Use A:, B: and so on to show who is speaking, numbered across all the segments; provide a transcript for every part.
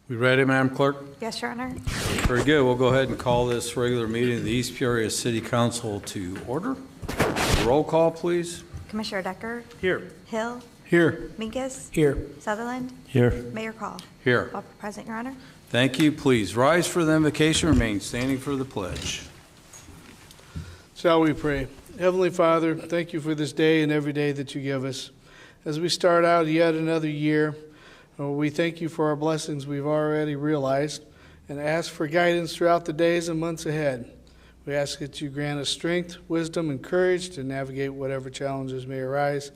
A: We ready, Madam Clerk?
B: Yes, Your Honor.
A: Very good. We'll go ahead and call this regular meeting of the East Peoria City Council to order. Roll call, please.
B: Commissioner Decker?
A: Here.
B: Hill?
A: Here.
B: Minkus?
C: Here.
B: Sutherland?
C: Here.
B: Mayor Call?
A: Here.
B: All present, Your Honor.
A: Thank you. Please rise for the invocation. Remain standing for the pledge.
C: Shall we pray? Heavenly Father, thank you for this day and every day that you give us. As we start out yet another year, we thank you for our blessings we've already realized and ask for guidance throughout the days and months ahead. We ask that you grant us strength, wisdom, and courage to navigate whatever challenges may arise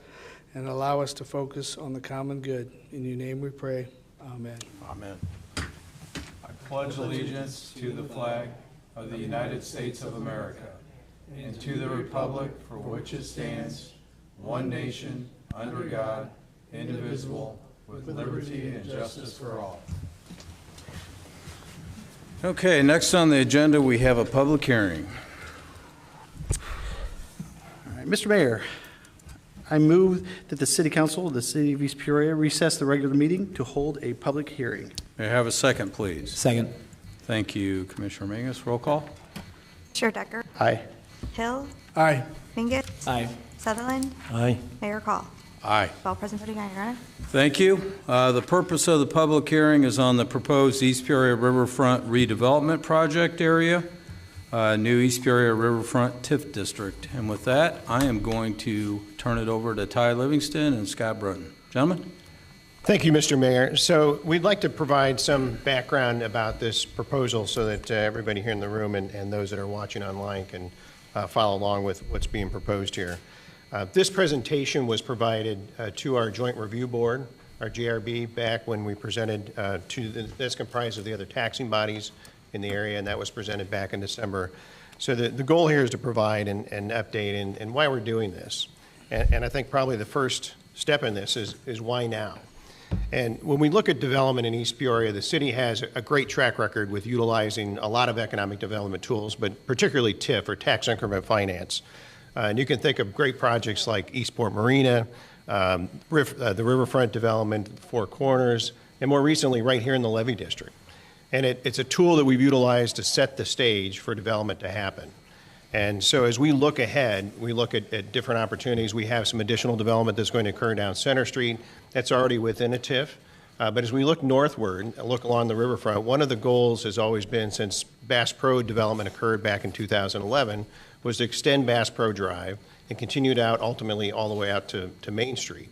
C: and allow us to focus on the common good. In your name we pray. Amen.
A: Amen. I pledge allegiance to the flag of the United States of America and to the republic for which it stands, one nation, under God, indivisible, with liberty and justice for all. Okay, next on the agenda, we have a public hearing.
D: All right, Mr. Mayor, I move that the City Council of the City of East Peoria recess the regular meeting to hold a public hearing.
A: May I have a second, please?
C: Second.
A: Thank you, Commissioner Mingus. Roll call.
B: Commissioner Decker?
D: Aye.
B: Hill?
C: Aye.
B: Mingus?
C: Aye.
B: Sutherland?
C: Aye.
B: Mayor Call?
A: Aye.
B: All present, voting aye, Your Honor.
A: Thank you. The purpose of the public hearing is on the proposed East Peoria Riverfront redevelopment project area, new East Peoria Riverfront TIF district. And with that, I am going to turn it over to Ty Livingston and Scott Bruton. Gentlemen?
E: Thank you, Mr. Mayor. So we'd like to provide some background about this proposal so that everybody here in the room and those that are watching online can follow along with what's being proposed here. This presentation was provided to our Joint Review Board, our JRB, back when we presented that's comprised of the other taxing bodies in the area, and that was presented back in December. So the goal here is to provide an update and why we're doing this. And I think probably the first step in this is why now? And when we look at development in East Peoria, the city has a great track record with utilizing a lot of economic development tools, but particularly TIF, or tax increment finance. And you can think of great projects like Eastport Marina, the riverfront development, Four Corners, and more recently right here in the Levy District. And it's a tool that we've utilized to set the stage for development to happen. And so as we look ahead, we look at different opportunities. We have some additional development that's going to occur down Center Street that's already within a TIF. But as we look northward and look along the riverfront, one of the goals has always been, since Bass Pro development occurred back in 2011, was to extend Bass Pro Drive and continue it out ultimately all the way out to Main Street.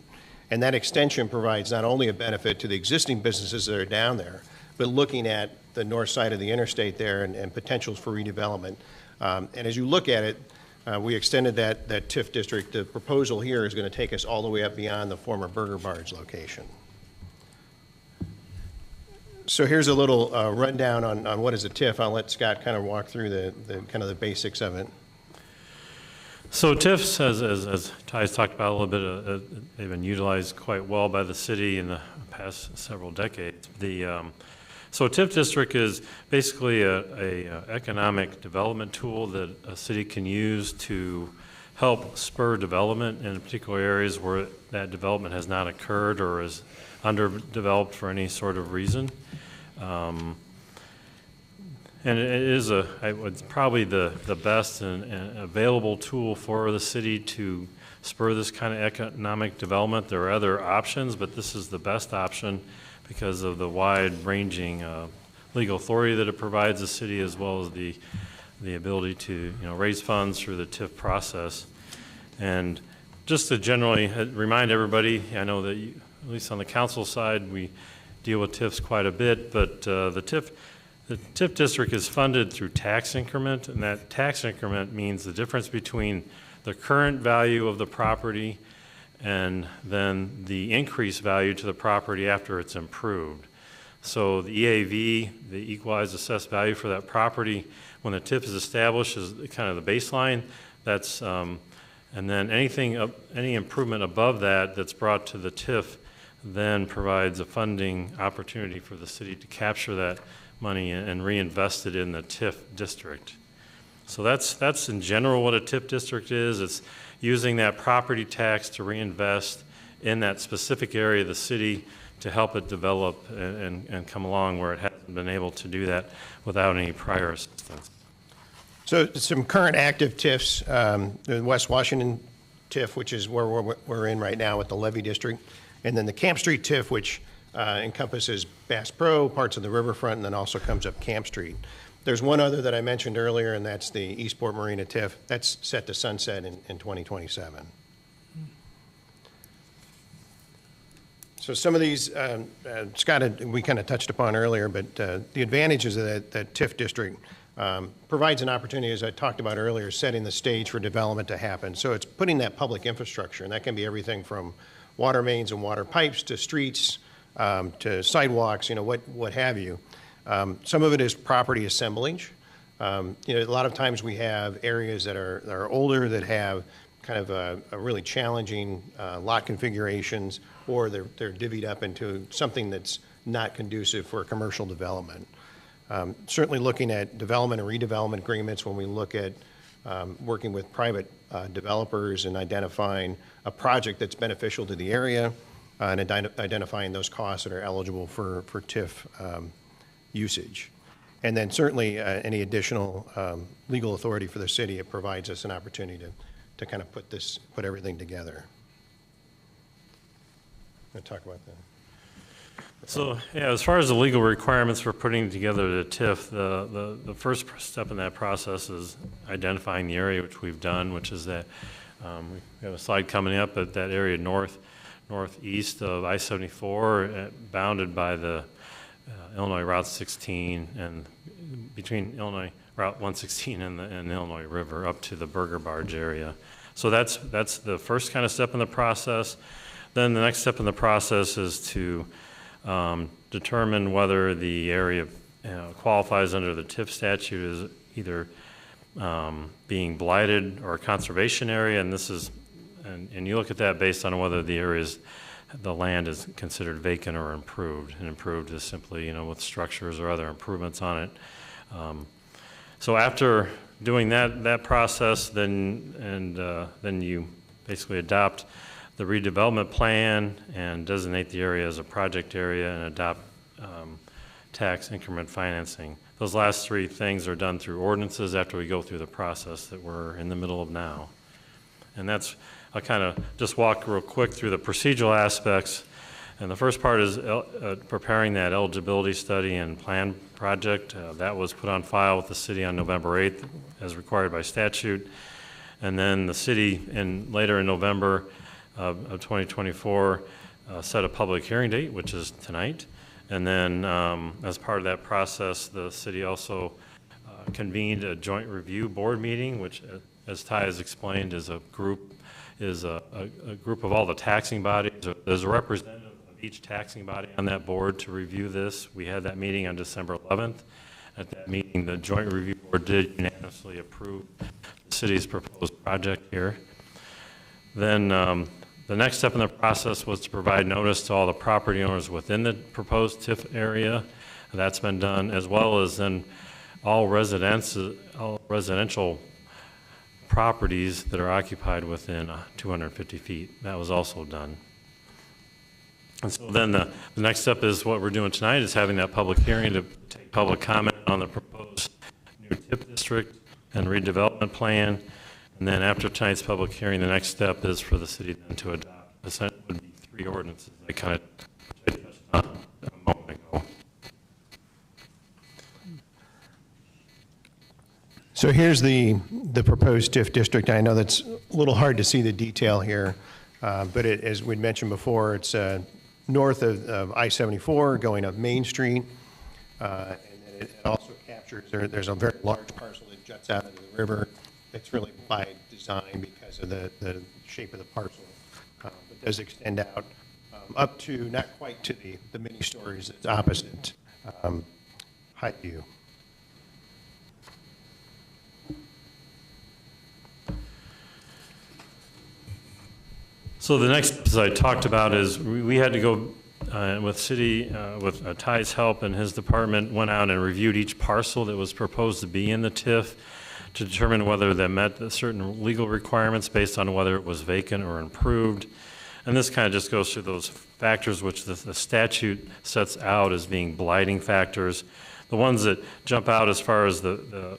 E: And that extension provides not only a benefit to the existing businesses that are down there, but looking at the north side of the interstate there and potentials for redevelopment. And as you look at it, we extended that TIF district. The proposal here is going to take us all the way up beyond the former Burger Barge location. So here's a little rundown on what is a TIF. I'll let Scott kind of walk through the kind of the basics of it.
F: So TIFs, as Ty's talked about a little bit, they've been utilized quite well by the city in the past several decades. So a TIF district is basically a economic development tool that a city can use to help spur development in particular areas where that development has not occurred or is underdeveloped for any sort of reason. And it is it's probably the best and available tool for the city to spur this kind of economic development. There are other options, but this is the best option because of the wide-ranging legal authority that it provides the city, as well as the ability to raise funds through the TIF process. And just to generally remind everybody, I know that at least on the council side, we deal with TIFs quite a bit, but the TIF district is funded through tax increment, and that tax increment means the difference between the current value of the property and then the increased value to the property after it's improved. So the EAV, the equalized assessed value for that property, when the TIF is established, is kind of the baseline. That's and then any improvement above that that's brought to the TIF then provides a funding opportunity for the city to capture that money and reinvest it in the TIF district. So that's in general what a TIF district is. It's using that property tax to reinvest in that specific area of the city to help it develop and come along where it hasn't been able to do that without any prior assistance.
E: So some current active TIFs, the West Washington TIF, which is where we're in right now with the Levy District, and then the Camp Street TIF, which encompasses Bass Pro, parts of the riverfront, and then also comes up Camp Street. There's one other that I mentioned earlier, and that's the Eastport Marina TIF. That's set to sunset in 2027. So some of these, Scott, we kind of touched upon earlier, but the advantages of that TIF district provides an opportunity, as I talked about earlier, setting the stage for development to happen. So it's putting that public infrastructure, and that can be everything from water mains and water pipes to streets to sidewalks, what have you. Some of it is property assemblage. A lot of times we have areas that are older that have kind of a really challenging lot configurations, or they're divvied up into something that's not conducive for commercial development. Certainly looking at development and redevelopment agreements when we look at working with private developers and identifying a project that's beneficial to the area and identifying those costs that are eligible for TIF usage. And then certainly any additional legal authority for the city, it provides us an opportunity to kind of put everything together. I'm going to talk about that.
F: So, yeah, as far as the legal requirements for putting together the TIF, the first step in that process is identifying the area, which we've done, which is that we have a slide coming up at that area northeast of I-74, bounded by the Illinois Route 16 and between Illinois Route 116 and the Illinois River up to the Burger Barge area. So that's the first kind of step in the process. Then the next step in the process is to determine whether the area qualifies under the TIF statute as either being blighted or a conservation area, and this is, and you look at that based on whether the land is considered vacant or improved, and improved is simply, with structures or other improvements on it. So after doing that process, then you basically adopt the redevelopment plan and designate the area as a project area and adopt tax increment financing. Those last three things are done through ordinances after we go through the process that we're in the middle of now. And I'll kind of just walk real quick through the procedural aspects. And the first part is preparing that eligibility study and plan project. That was put on file with the city on November 8th as required by statute. And then the city, later in November of 2024, set a public hearing date, which is tonight. And then as part of that process, the city also convened a joint review board meeting, which, as Ty has explained, is a group of all the taxing bodies. There's a representative of each taxing body on that board to review this. We had that meeting on December 11th. At that meeting, the joint review board did unanimously approve the city's proposed project here. Then the next step in the process was to provide notice to all the property owners within the proposed TIF area. That's been done, as well as then all residential properties that are occupied within 250 feet. That was also done. And so then the next step is what we're doing tonight, is having that public hearing to take public comment on the proposed new TIF district and redevelopment plan. And then after tonight's public hearing, the next step is for the city then to adopt, essentially would be 3 ordinances I kind of touched on a moment ago.
E: So here's the proposed TIF district. I know that's a little hard to see the detail here, but as we'd mentioned before, it's north of I-74 going up Main Street, and then it also captures, there's a very large parcel that juts out into the river. It's really by design because of the shape of the parcel. It does extend out up to, not quite to the mini stories that's opposite Highview.
F: So the next, as I talked about, is we had to go with city, with Ty's help and his department, went out and reviewed each parcel that was proposed to be in the TIF to determine whether they met certain legal requirements based on whether it was vacant or improved. And this kind of just goes through those factors which the statute sets out as being blighting factors. The ones that jump out as far as the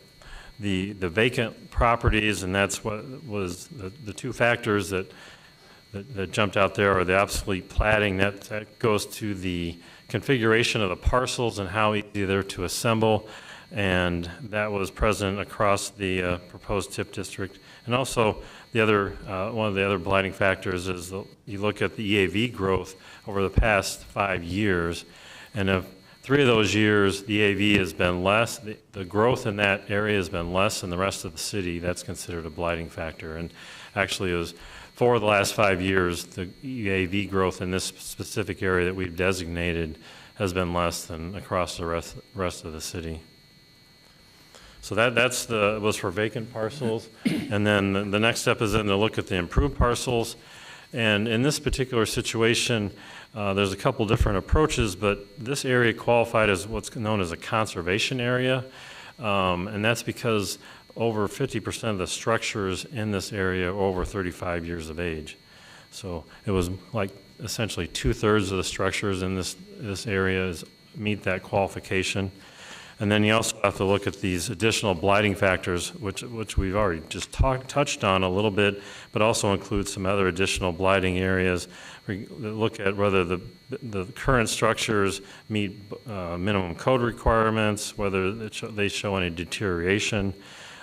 F: vacant properties, and that's what was the two factors that jumped out there, are the obsolete platting. That goes to the configuration of the parcels and how easy they're to assemble, and that was present across the proposed TIF district. And also, the other one of the other blighting factors is you look at the EAV growth over the past 5 years, and if 3 of those years the EAV has been less, the growth in that area has been less than the rest of the city. That's considered a blighting factor. And actually, it was for the last 5 years, the EAV growth in this specific area that we've designated has been less than across the rest of the city. So was for vacant parcels. And then the next step is then to look at the improved parcels. And in this particular situation, there's a couple different approaches, but this area qualified as what's known as a conservation area. And that's because over 50% of the structures in this area are over 35 years of age. So it was like essentially 2/3 of the structures in this area meet that qualification. And then you also have to look at these additional blighting factors, which we've already just touched on a little bit, but also include some other additional blighting areas. We look at whether the current structures meet minimum code requirements, whether they show any deterioration.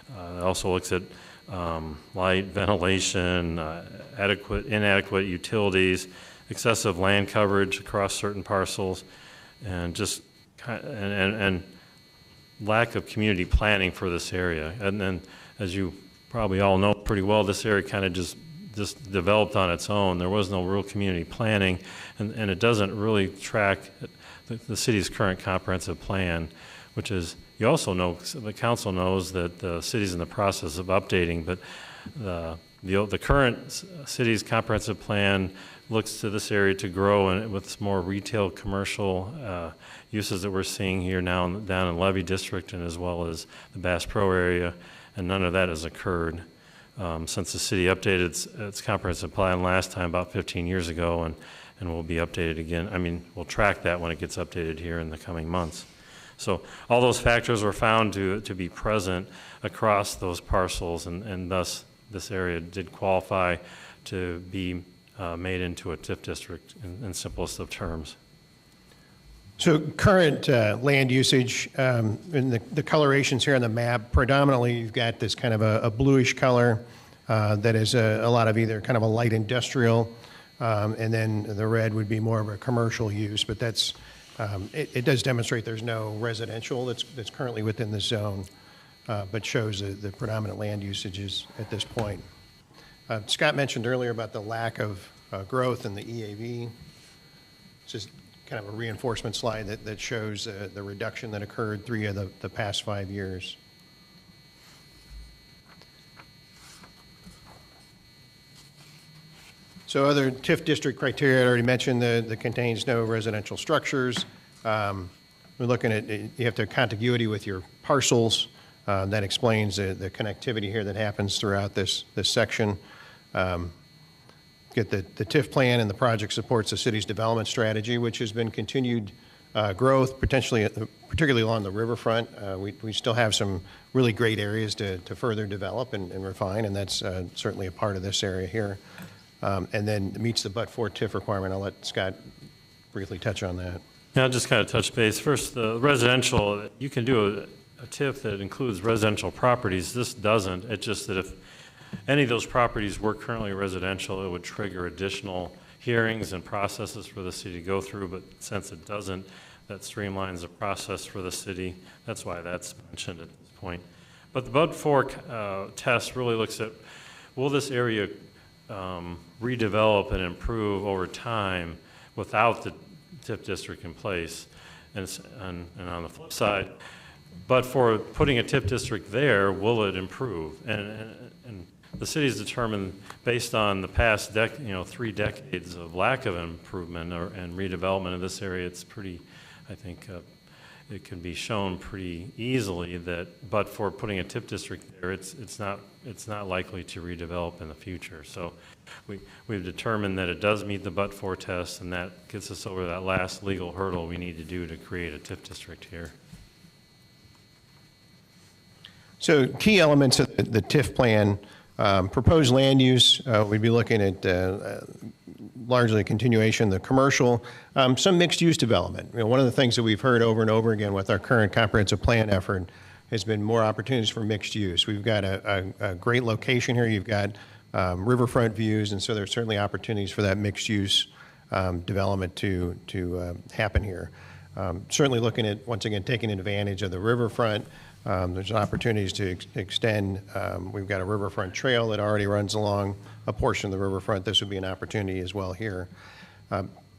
F: It also looks at light, ventilation, inadequate utilities, excessive land coverage across certain parcels, and just and lack of community planning for this area. And then, as you probably all know pretty well, this area kind of just developed on its own. There was no real community planning, and it doesn't really track the city's current comprehensive plan, which is, you also know, the council knows that the city's in the process of updating, but the current city's comprehensive plan looks to this area to grow, and with more retail commercial uses that we're seeing here now down in Levy District, and as well as the Bass Pro area, and none of that has occurred since the city updated its comprehensive plan last time about 15 years ago, and will be updated again. I mean, we'll track that when it gets updated here in the coming months. So all those factors were found to be present across those parcels, and thus this area did qualify to be made into a TIF district in simplest of terms.
E: So current land usage, in the colorations here on the map, predominantly you've got this kind of a bluish color that is a lot of either kind of a light industrial, and then the red would be more of a commercial use, but that's, it does demonstrate there's no residential that's currently within the zone, but shows the predominant land usages at this point. Scott mentioned earlier about the lack of growth in the EAV. It's just kind of a reinforcement slide that shows the reduction that occurred 3 of the past 5 years. So other TIF district criteria, I already mentioned that contains no residential structures. We're looking at, you have to have contiguity with your parcels. That explains the connectivity here that happens throughout this section. Get the TIF plan, and the project supports the city's development strategy, which has been continued growth, particularly along the riverfront. We still have some really great areas to further develop and refine, and that's certainly a part of this area here. And then meets the but-for TIF requirement. I'll let Scott briefly touch on that.
F: Yeah, I'll just kind of touch base. First, the residential, you can do a TIF that includes residential properties. This doesn't. It's just that if any of those properties were currently residential, it would trigger additional hearings and processes for the city to go through, but since it doesn't, that streamlines the process for the city. That's why that's mentioned at this point. But the but-for test really looks at, will this area redevelop and improve over time without the TIF district in place? And on the flip side, but for putting a TIF district there, will it improve? And the city's determined, based on the past 3 decades of lack of improvement and redevelopment of this area, it's pretty, I think, it can be shown pretty easily that, but for putting a TIF district there, it's not likely to redevelop in the future. So we've determined that it does meet the but-for test, and that gets us over that last legal hurdle we need to do to create a TIF district here.
E: So key elements of the TIF plan, proposed land use, we'd be looking at largely a continuation of the commercial, some mixed-use development. You know, one of the things that we've heard over and over again with our current comprehensive plan effort has been more opportunities for mixed use. We've got a great location here. You've got riverfront views, and so there's certainly opportunities for that mixed-use development to happen here. Certainly looking at, once again, taking advantage of the riverfront. There's opportunities to extend. We've got a riverfront trail that already runs along a portion of the riverfront. This would be an opportunity as well here.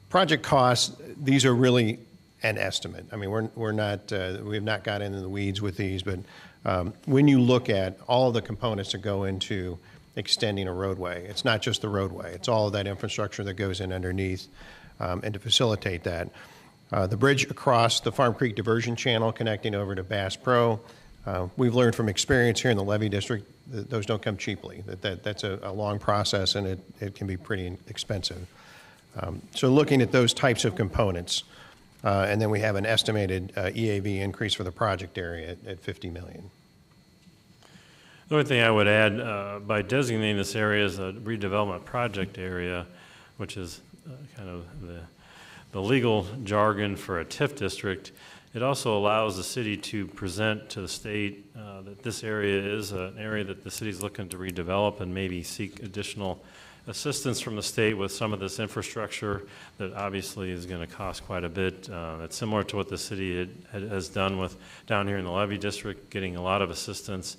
E: Project costs, these are really an estimate. I mean, we're not, we have not got into the weeds with these, but when you look at all of the components that go into extending a roadway, it's not just the roadway, it's all of that infrastructure that goes in underneath, and to facilitate that. The bridge across the Farm Creek Diversion Channel connecting over to Bass Pro, we've learned from experience here in the Levy District that those don't come cheaply. That's a long process, and it can be pretty expensive. So looking at those types of components, and then we have an estimated EAV increase for the project area at $50 million.
F: The only thing I would add, by designating this area as a redevelopment project area, which is kind of the legal jargon for a TIF district, it also allows the city to present to the state that this area is an area that the city's looking to redevelop and maybe seek additional assistance from the state with some of this infrastructure that obviously is going to cost quite a bit. It's similar to what the city has done with down here in the Levy District, getting a lot of assistance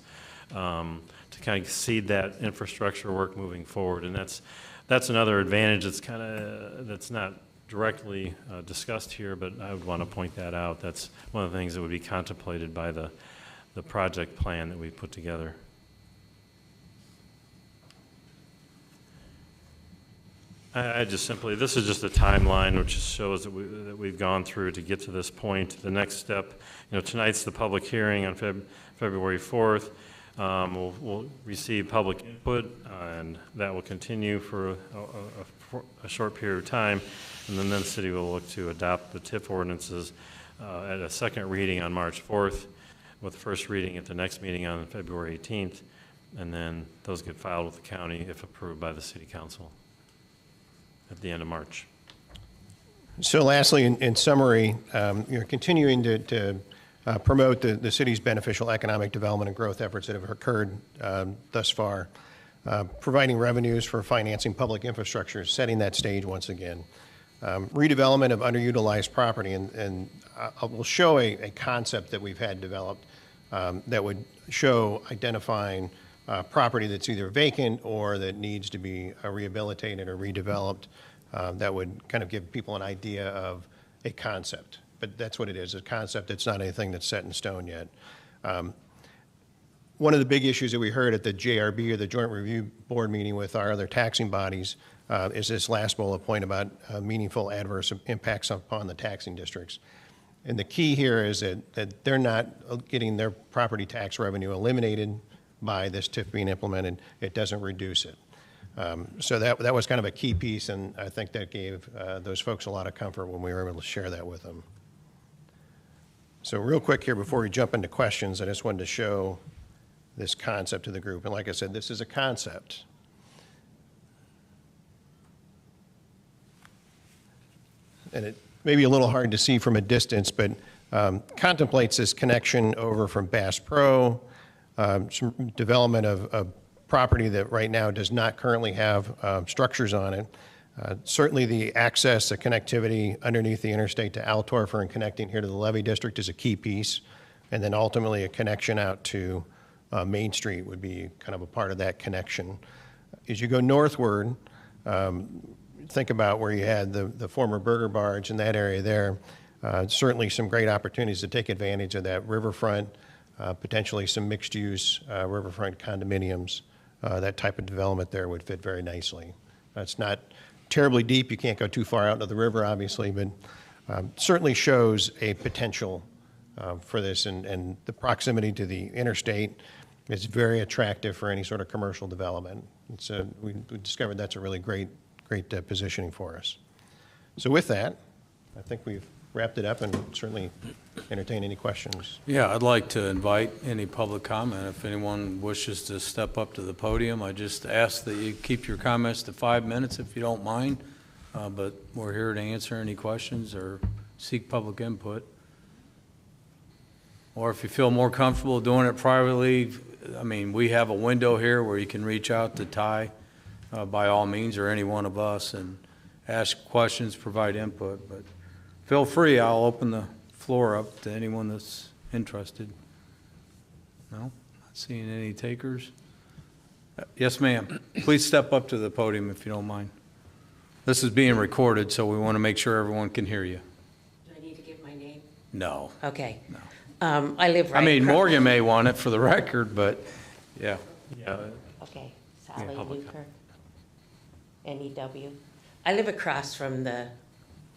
F: to kind of seed that infrastructure work moving forward. And that's another advantage that's not directly discussed here, but I would want to point that out. That's one of the things that would be contemplated by the project plan that we put together. I just simply, this is just a timeline which shows that we've gone through to get to this point. The next step, tonight's the public hearing on February 4th. We'll receive public input, and that will continue for a short period of time, and then the city will look to adopt the TIF ordinances at a second reading on March 4th, with the first reading at the next meeting on February 18th, and then those get filed with the county if approved by the city council at the end of March.
E: So lastly, in summary, continuing to promote the city's beneficial economic development and growth efforts that have occurred thus far, providing revenues for financing public infrastructure, setting that stage once again, redevelopment of underutilized property, and I will show a concept that we've had developed that would show identifying property that's either vacant or that needs to be rehabilitated or redeveloped. That would kind of give people an idea of a concept. But that's what it is, a concept. It's not anything that's set in stone yet. One of the big issues that we heard at the JRB, or the Joint Review Board meeting with our other taxing bodies, is this last bullet point about meaningful adverse impacts upon the taxing districts. And the key here is that they're not getting their property tax revenue eliminated by this TIF being implemented. It doesn't reduce it. So that was kind of a key piece, and I think that gave those folks a lot of comfort when we were able to share that with them. So real quick here before we jump into questions, I just wanted to show this concept to the group. And like I said, this is a concept. And it may be a little hard to see from a distance, but contemplates this connection over from Bass Pro, some development of property that right now does not currently have structures on it. Certainly the access, the connectivity underneath the interstate to Altorfer and connecting here to the Levy District is a key piece. And then ultimately a connection out to Main Street would be kind of a part of that connection. As you go northward, think about where you had the former Burger Barge in that area there. Certainly some great opportunities to take advantage of that riverfront, potentially some mixed use riverfront condominiums. That type of development there would fit very nicely. It's not terribly deep. You can't go too far out into the river, obviously, but certainly shows a potential for this, and the proximity to the interstate is very attractive for any sort of commercial development. So we discovered that's a really great positioning for us. So with that, I think we've wrapped it up and certainly entertain any questions.
A: Yeah, I'd like to invite any public comment. If anyone wishes to step up to the podium, I just ask that you keep your comments to 5 minutes if you don't mind. But we're here to answer any questions or seek public input. Or if you feel more comfortable doing it privately, I mean, we have a window here where you can reach out to Ty by all means, or any one of us, and ask questions, provide input. But feel free, I'll open the floor up to anyone that's interested. No? Not seeing any takers? Yes, ma'am. Please step up to the podium if you don't mind. This is being recorded, so we want to make sure everyone can hear you.
G: Do I need to give my name?
A: No.
G: Okay.
A: No.
G: I live right.
A: I mean,
G: across-
A: Morgan may want it for the record, but, yeah.
F: Yeah,
G: Okay, Sally
F: public
G: Luker, NEW. I live across from the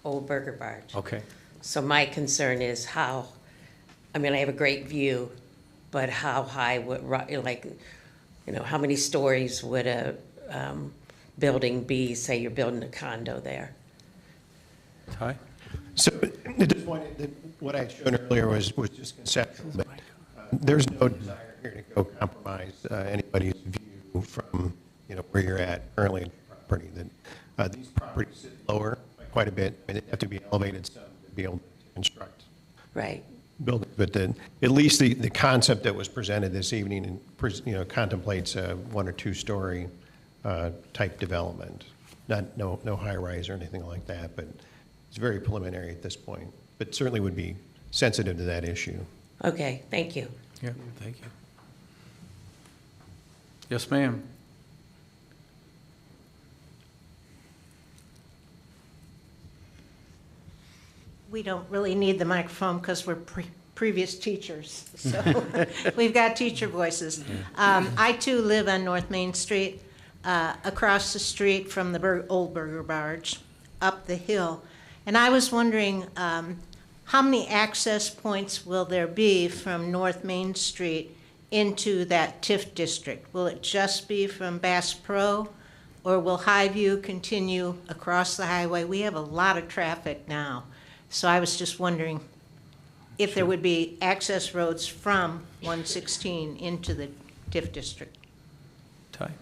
G: old Burger Barge.
A: Okay.
G: So my concern is how, I mean, I have a great view, but how high would, like, you know, how many stories would a building be, say you're building a condo there?
A: Ty?
E: So at this point, what I had shown earlier was just conceptual, but there's no desire here to go compromise anybody's view from, where you're at currently in the property. That these properties sit lower by quite a bit, and they have to be elevated some to be able to construct
G: Right.
E: buildings. But at least the concept that was presented this evening, contemplates a 1 or 2 story type development. No high rise or anything like that, but it's very preliminary at this point, but certainly would be sensitive to that issue.
G: Okay, thank you.
A: Yeah, thank you. Yes, ma'am.
H: We don't really need the microphone because we're previous teachers, so we've got teacher voices. I too live on North Main Street, across the street from the old Burger Barge, up the hill. And I was wondering, how many access points will there be from North Main Street into that TIF district? Will it just be from Bass Pro, or will Highview continue across the highway? We have a lot of traffic now. So I was just wondering if there would be access roads from 116 into the TIF district.
A: Ty?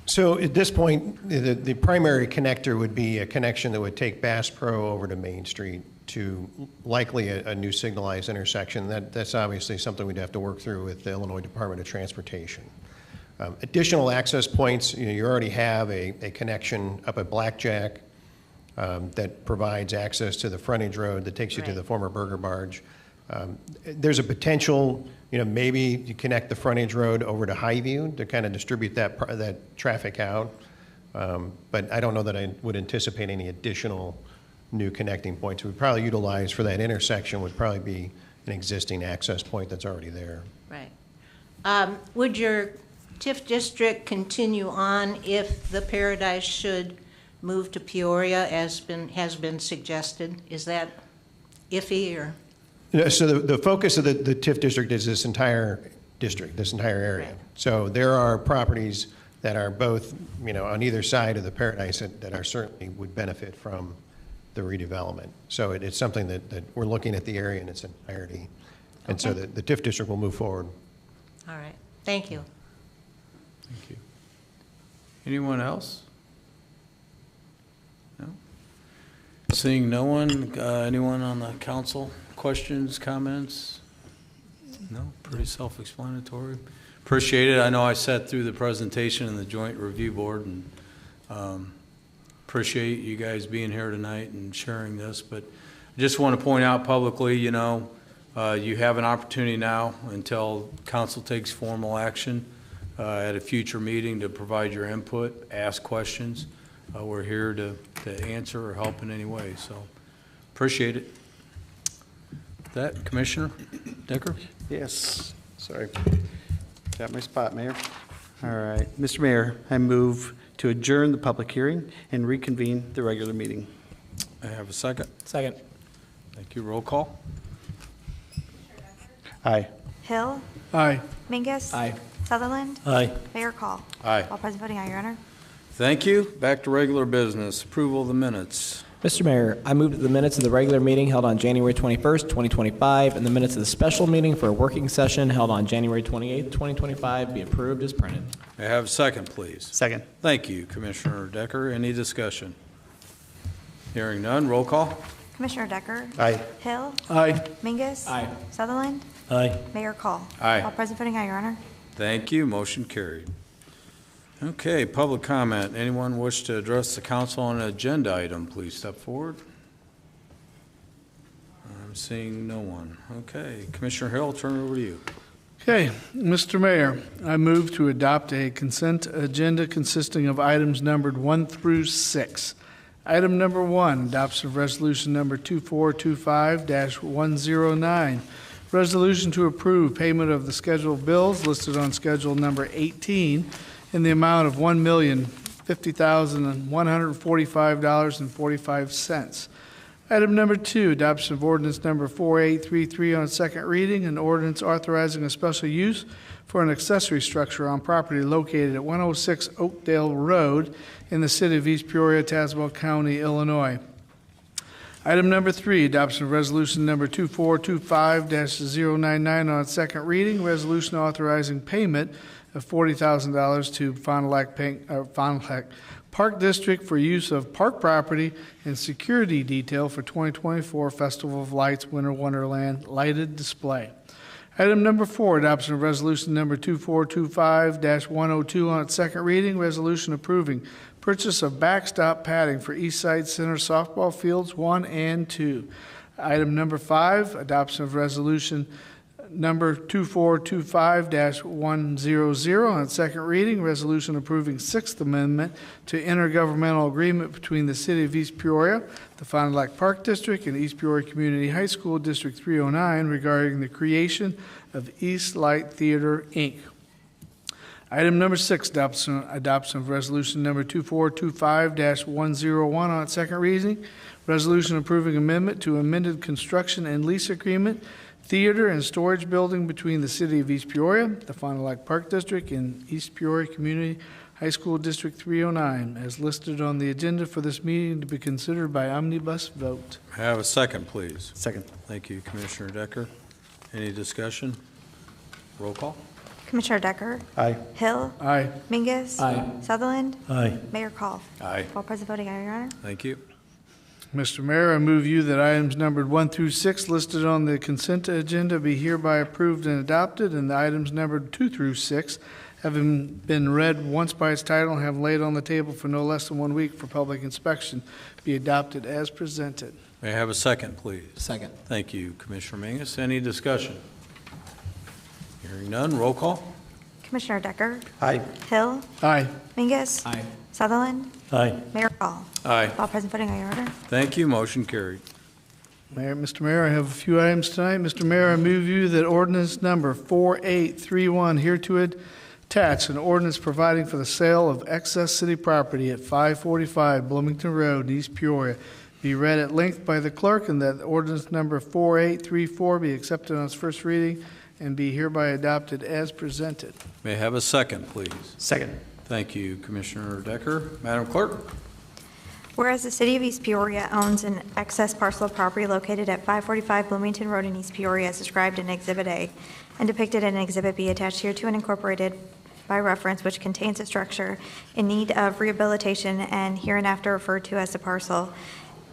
E: So at this point, the primary connector would be a connection that would take Bass Pro over to Main Street to likely a new signalized intersection. That's obviously something we'd have to work through with the Illinois Department of Transportation. Additional access points, you already have a connection up at Blackjack that provides access to the frontage road that takes you to
G: Right.
E: the former Burger Barge. There's a potential, maybe you connect the frontage road over to Highview to kind of distribute that traffic out. But I don't know that I would anticipate any additional new connecting points. We'd probably utilize for that intersection would probably be an existing access point that's already there.
H: Right. Would your TIF district continue on if the Paradise should move to Peoria as has been suggested? Is that iffy or?
E: So the focus of the TIF district is this entire district, this entire area.
H: Right.
E: So there are properties that are both, on either side of the Paradise that are certainly would benefit from the redevelopment. So it's something that we're looking at the area in its entirety. And so
H: Okay.
E: the TIF district will move forward.
H: All right, thank you.
A: Thank you. Anyone else? No? Seeing no one, anyone on the council? Questions, comments? No? Pretty self-explanatory. Appreciate it. I know I sat through the presentation in the Joint Review Board, and appreciate you guys being here tonight and sharing this. But I just want to point out publicly, you have an opportunity now until council takes formal action at a future meeting to provide your input, ask questions. We're here to answer or help in any way, so appreciate it. That, Commissioner Decker?
D: Yes, sorry. Got my spot, Mayor. All right, Mr. Mayor, I move to adjourn the public hearing and reconvene the regular meeting.
A: I have a second.
I: Second.
A: Thank you. Roll call.
D: Aye.
B: Hill,
C: Aye.
B: Mingus.
I: Aye.
B: Sutherland.
I: Aye.
B: Mayor Call.
A: Aye.
B: All present voting aye, Your Honor.
A: Thank you. Back to regular business. Approval of the minutes.
I: Mr. Mayor, I move that the minutes of the regular meeting held on January 21st, 2025, and the minutes of the special meeting for a working session held on January 28th, 2025 be approved as printed.
A: May I have a second, please?
D: Second.
A: Thank you, Commissioner Decker. Any discussion? Hearing none, roll call.
B: Commissioner Decker.
D: Aye.
B: Hill,
C: Aye.
B: Mingus.
I: Aye.
B: Sutherland.
I: Aye.
B: Mayor Call.
A: Aye.
B: All present voting aye, Your Honor.
A: Thank you. Motion carried. Okay, public comment. Anyone wish to address the council on an agenda item, please step forward. I'm seeing no one. Okay, Commissioner Hill, I'll turn it over to you.
C: Okay, Mr. Mayor, I move to adopt a consent agenda consisting of items numbered 1 through 6. Item number 1, adoption of resolution number 2425-109. Resolution to approve payment of the scheduled bills listed on schedule number 18 in the amount of $1,050,145.45. Item number 2, adoption of ordinance number 4833 on second reading, an ordinance authorizing a special use for an accessory structure on property located at 106 Oakdale Road in the city of East Peoria, Tazewell County, Illinois. Item number 3, adoption of resolution number 2425-099 on second reading, resolution authorizing payment of $40,000 to Fond du Lac Park District for use of park property and security detail for 2024 Festival of Lights Winter Wonderland lighted display. Item number 4, adoption of resolution number 2425-102 on its second reading, resolution approving purchase of backstop padding for East Side Center softball fields 1 and 2. Item number 5, adoption of resolution number 2425-100 on its second reading, resolution approving Sixth Amendment to intergovernmental agreement between the City of East Peoria, the Fond du Lac Park District, and East Peoria Community High School District 309 regarding the creation of East Light Theater, Inc. Item number 6, adoption of resolution number 2425-101 on its second reading, resolution approving amendment to amended construction and lease agreement theater and storage building between the City of East Peoria, the Fond du Lac Park District, and East Peoria Community High School District 309, as listed on the agenda for this meeting to be considered by omnibus vote.
A: May I have a second, please?
D: Second.
A: Thank you, Commissioner Decker. Any discussion? Roll call.
B: Commissioner Decker.
D: Aye.
B: Hill,
C: Aye.
B: Mingus.
I: Aye.
B: Sutherland.
I: Aye.
B: Mayor Call.
A: Aye.
B: All present voting aye, Your Honor.
A: Thank you.
C: Mr. Mayor, I move you that items numbered 1 through 6 listed on the consent agenda be hereby approved and adopted, and the items numbered 2 through 6, having been read once by its title and have laid on the table for no less than 1 week for public inspection, be adopted as presented.
A: May I have a second, please?
I: Second.
A: Thank you, Commissioner Mingus. Any discussion? Hearing none, roll call.
B: Commissioner Decker.
D: Aye.
B: Hill,
C: Aye.
B: Mingus.
I: Aye.
B: Sutherland.
I: Aye.
B: Mayor Call.
A: Aye.
B: All present voting aye, Your Honor.
A: Thank you, motion carried.
C: Mr. Mayor, I have a few items tonight. Mr. Mayor, I move you that ordinance number 4831 hereto attached, an ordinance providing for the sale of excess city property at 545 Bloomington Road in East Peoria, be read at length by the clerk, and that ordinance number 4834 be accepted on its first reading and be hereby adopted as presented.
A: May I have a second, please?
D: Second.
A: Thank you, Commissioner Decker. Madam Clerk?
B: Whereas the City of East Peoria owns an excess parcel of property located at 545 Bloomington Road in East Peoria as described in Exhibit A and depicted in Exhibit B attached hereto and incorporated by reference, which contains a structure in need of rehabilitation and hereinafter referred to as the parcel.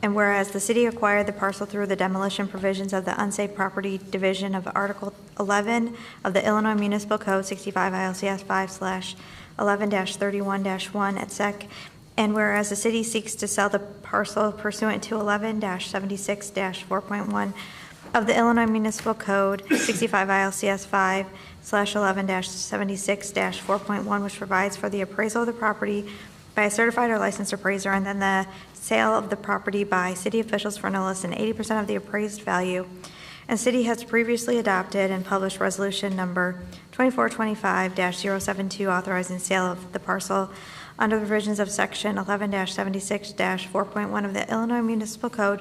B: And whereas the city acquired the parcel through the demolition provisions of the Unsafe Property Division of Article 11 of the Illinois Municipal Code 65 ILCS 5/11-31-1 et sec. And whereas the city seeks to sell the parcel pursuant to 11-76-4.1 of the Illinois Municipal Code 65 ILCS 5/11-76-4.1, which provides for the appraisal of the property by a certified or licensed appraiser, and then the sale of the property by city officials for no less than 80% of the appraised value. And city has previously adopted and published resolution number 2425-072 authorizing sale of the parcel under the provisions of section 11-76-4.1 of the Illinois Municipal Code.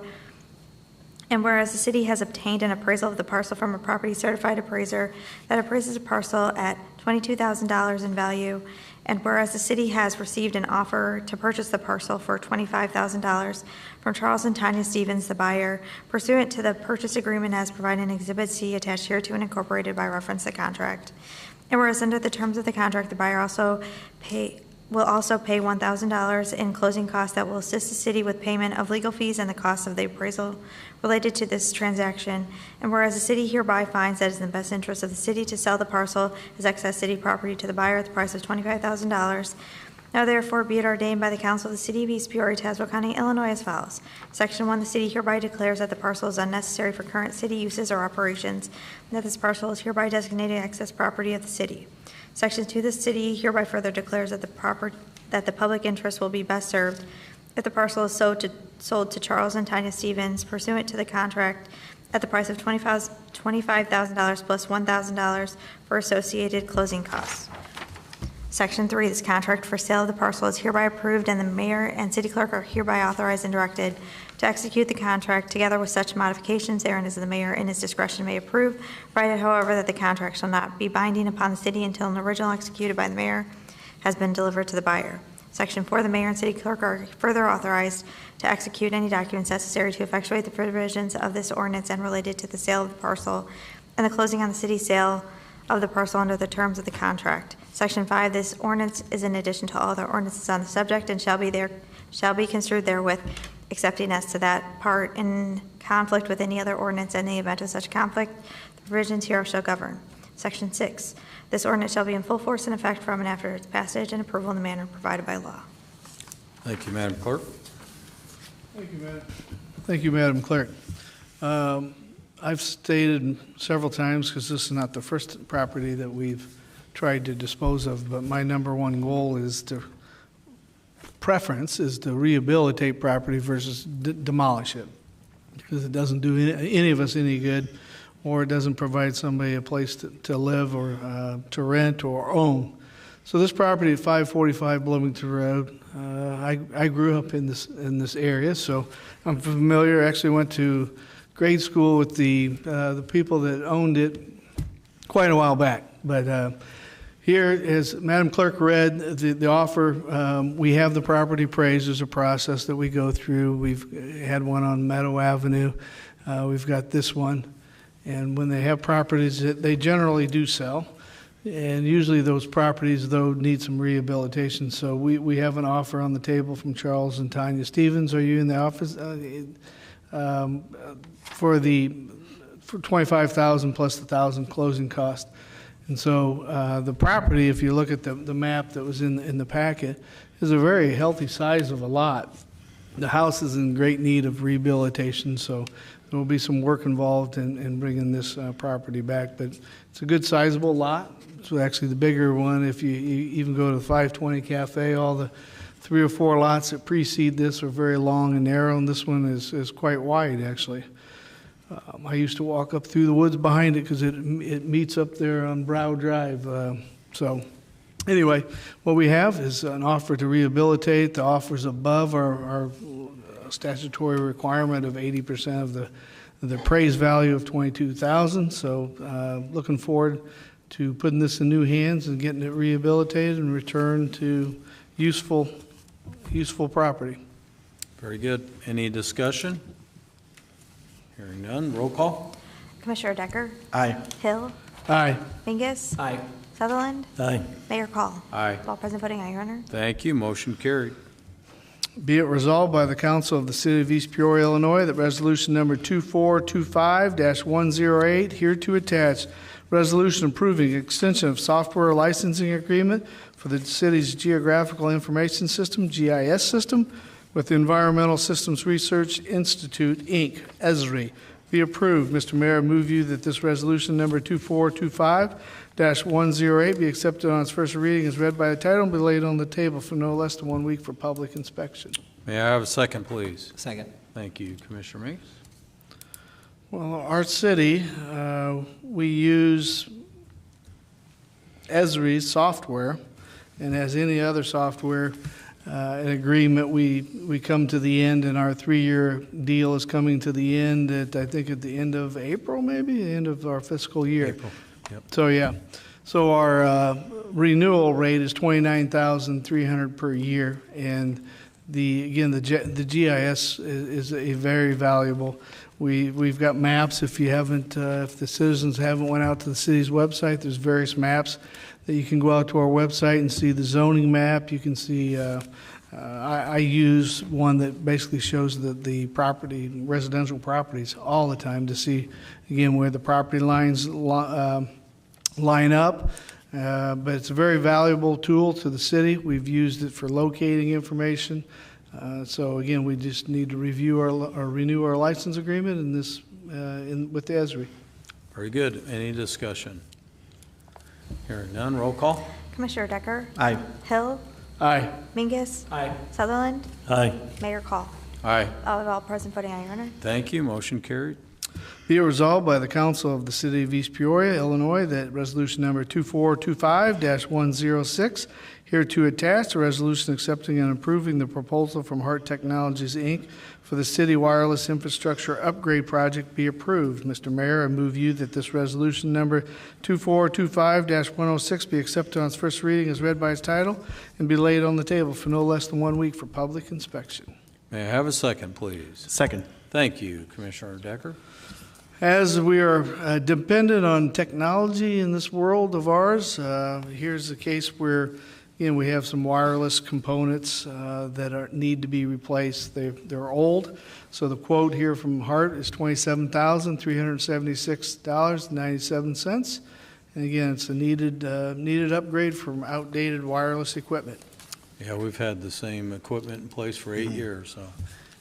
B: And whereas the city has obtained an appraisal of the parcel from a property certified appraiser that appraises a parcel at $22,000 in value, and whereas the city has received an offer to purchase the parcel for $25,000 from Charles and Tanya Stevens, the buyer, pursuant to the purchase agreement as provided in Exhibit C attached hereto and incorporated by reference to the contract. And whereas under the terms of the contract, the buyer will also pay $1,000 in closing costs that will assist the city with payment of legal fees and the costs of the appraisal related to this transaction. And whereas the city hereby finds that it is in the best interest of the city to sell the parcel as excess city property to the buyer at the price of $25,000, now therefore be it ordained by the Council of the City of East Peoria, Tazewell County, Illinois as follows. Section 1, the city hereby declares that the parcel is unnecessary for current city uses or operations, and that this parcel is hereby designated excess property of the city. Section 2, the city hereby further declares that the public interest will be best served if the parcel is sold to Charles and Tanya Stevens pursuant to the contract at the price of $25,000 plus $1,000 for associated closing costs. Section 3, this contract for sale of the parcel is hereby approved, and the mayor and city clerk are hereby authorized and directed to execute the contract together with such modifications therein as the mayor in his discretion may approve, provided, however, that the contract shall not be binding upon the city until an original executed by the mayor has been delivered to the buyer. Section 4, the mayor and city clerk are further authorized to execute any documents necessary to effectuate the provisions of this ordinance and related to the sale of the parcel and the closing on the city's sale of the parcel under the terms of the contract. Section 5, this ordinance is in addition to all other ordinances on the subject and shall be construed therewith, excepting as to that part in conflict with any other ordinance. In the event of such conflict, the provisions hereof shall govern. Section 6, this ordinance shall be in full force and effect from and after its passage and approval in the manner provided by law.
A: Thank you, Madam Clerk.
C: Thank you, Madam Clerk. I've stated several times, because this is not the first property that we've tried to dispose of, but my number one goal is preference is to rehabilitate property versus demolish it, because it doesn't do any of us any good, or it doesn't provide somebody a place to live or to rent or own. So this property at 545 Bloomington Road, I grew up in this area, so I'm familiar. Actually went to grade school with the people that owned it quite a while back. But here, as Madam Clerk read the offer, we have the property appraised. There's a process that we go through. We've had one on Meadow Avenue. We've got this one. And when they have properties, they generally do sell. And usually those properties, though, need some rehabilitation. So we have an offer on the table from Charles and Tanya Stevens. Are you in the office? For $25,000 plus the $1,000 closing cost. And so the property, if you look at the map that was in the packet, is a very healthy size of a lot. The house is in great need of rehabilitation, so there will be some work involved in bringing this property back. But it's a good sizable lot. So actually the bigger one, if you even go to the 520 Cafe, all the 3 or 4 lots that precede this are very long and narrow, and this one is quite wide, actually. I used to walk up through the woods behind it because it meets up there on Brow Drive. So anyway, what we have is an offer to rehabilitate. The offer's above our statutory requirement of 80% of the appraised value of $22,000. So looking forward to putting this in new hands and getting it rehabilitated and returned to useful property.
A: Very good. Any discussion? Hearing none, roll call.
B: Commissioner Decker?
D: Aye.
B: Hill?
C: Aye.
B: Mingus?
I: Aye.
B: Sutherland?
D: Aye.
B: Mayor Call?
A: Aye.
B: All present voting aye, Your Honor.
A: Thank you. Motion carried.
C: Be it resolved by the Council of the City of East Peoria, Illinois, that resolution number 2425-108, hereto attached, resolution approving extension of software licensing agreement for the city's Geographical Information System, GIS system, with the Environmental Systems Research Institute, Inc., ESRI, be approved. Mr. Mayor, I move you that this resolution number 2425-108 be accepted on its first reading as read by the title and be laid on the table for no less than 1 week for public inspection.
A: May I have a second, please?
I: Second.
A: Thank you, Commissioner Meeks.
C: Well, our city, we use ESRI's software, and as any other software, an agreement. We come to the end, and our 3-year deal is coming to the end at, I think, at the end of April, maybe, the end of our fiscal year.
A: April, yep.
C: So, yeah. So our renewal rate is $29,300 per year, and the GIS is a very valuable. We've got maps. If you haven't, if the citizens haven't went out to the city's website, there's various maps that you can go out to our website and see the zoning map. You can see. I use one that basically shows the property, residential properties, all the time to see again where the property lines line up. But it's a very valuable tool to the city. We've used it for locating information. So again, we just need to review or renew our license agreement in this with the ESRI.
A: Very good. Any discussion? Hearing none, roll call.
B: Commissioner Decker?
D: Aye.
B: Hill?
C: Aye.
B: Mingus?
I: Aye.
B: Sutherland?
F: Aye.
B: Mayor Call?
A: Aye.
B: All present voting aye, Your Honor.
A: Thank you. Motion carried.
C: Be it resolved by the Council of the City of East Peoria, Illinois, that resolution number 2425-106, hereto attached, a resolution accepting and approving the proposal from Hart Technologies, Inc. for the city wireless infrastructure upgrade project be approved. Mr. Mayor, I move you that this resolution number 2425-106 be accepted on its first reading as read by its title and be laid on the table for no less than 1 week for public inspection.
A: May I have a second, please?
D: Second.
A: Thank you, Commissioner Decker.
C: As we are dependent on technology in this world of ours, here's a case where we have some wireless components that need to be replaced. They're old, so the quote here from Hart is $27,376.97. And again, it's a needed upgrade from outdated wireless equipment.
A: Yeah, we've had the same equipment in place for 8 years, so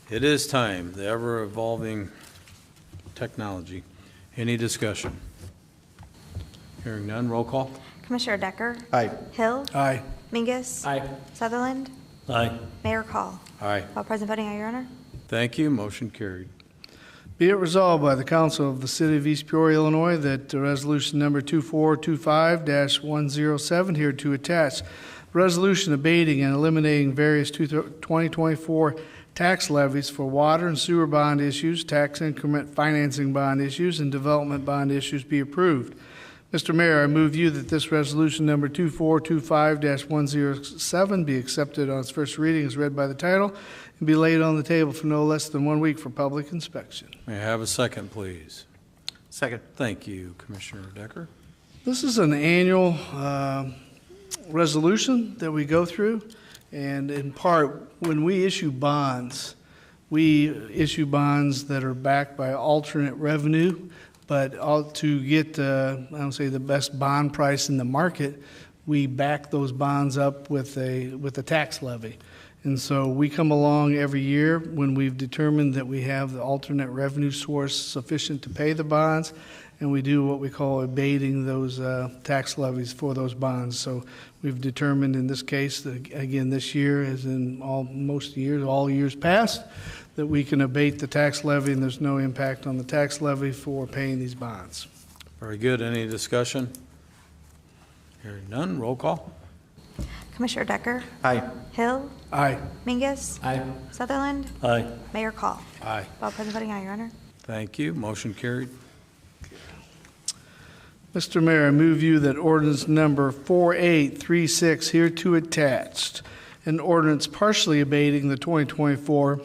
A: it is time, the ever-evolving technology. Any discussion? Hearing none, roll call.
B: Commissioner Decker?
D: Aye.
B: Hill?
C: Aye.
B: Mingus?
I: Aye.
B: Sutherland?
F: Aye.
B: Mayor Call?
A: Aye.
B: All present voting aye, Your Honor.
A: Thank you. Motion carried.
C: Be it resolved by the Council of the City of East Peoria, Illinois, that resolution number 2425-107 hereto attached, resolution abating and eliminating various 2024 tax levies for water and sewer bond issues, tax increment financing bond issues, and development bond issues be approved. Mr. Mayor, I move you that this resolution number 2425-107 be accepted on its first reading as read by the title and be laid on the table for no less than 1 week for public inspection.
A: May I have a second, please?
D: Second.
A: Thank you, Commissioner Decker.
C: This is an annual resolution that we go through, and in part, when we issue bonds that are backed by alternate revenue, but to get, I don't say the best bond price in the market, we back those bonds up with a tax levy. And so we come along every year when we've determined that we have the alternate revenue source sufficient to pay the bonds, and we do what we call abating those tax levies for those bonds. So we've determined in this case, that, again, this year, as in all years past, that we can abate the tax levy and there's no impact on the tax levy for paying these bonds.
A: Very good. Any discussion? Hearing none, roll call.
B: Commissioner Decker?
D: Aye.
B: Hill?
C: Aye.
B: Mingus?
I: Aye.
B: Sutherland?
F: Aye.
B: Mayor Call?
A: Aye.
B: All present voting aye, Your Honor.
A: Thank you. Motion carried.
C: Mr. Mayor, I move you that ordinance number 4836 hereto attached, an ordinance partially abating the 2024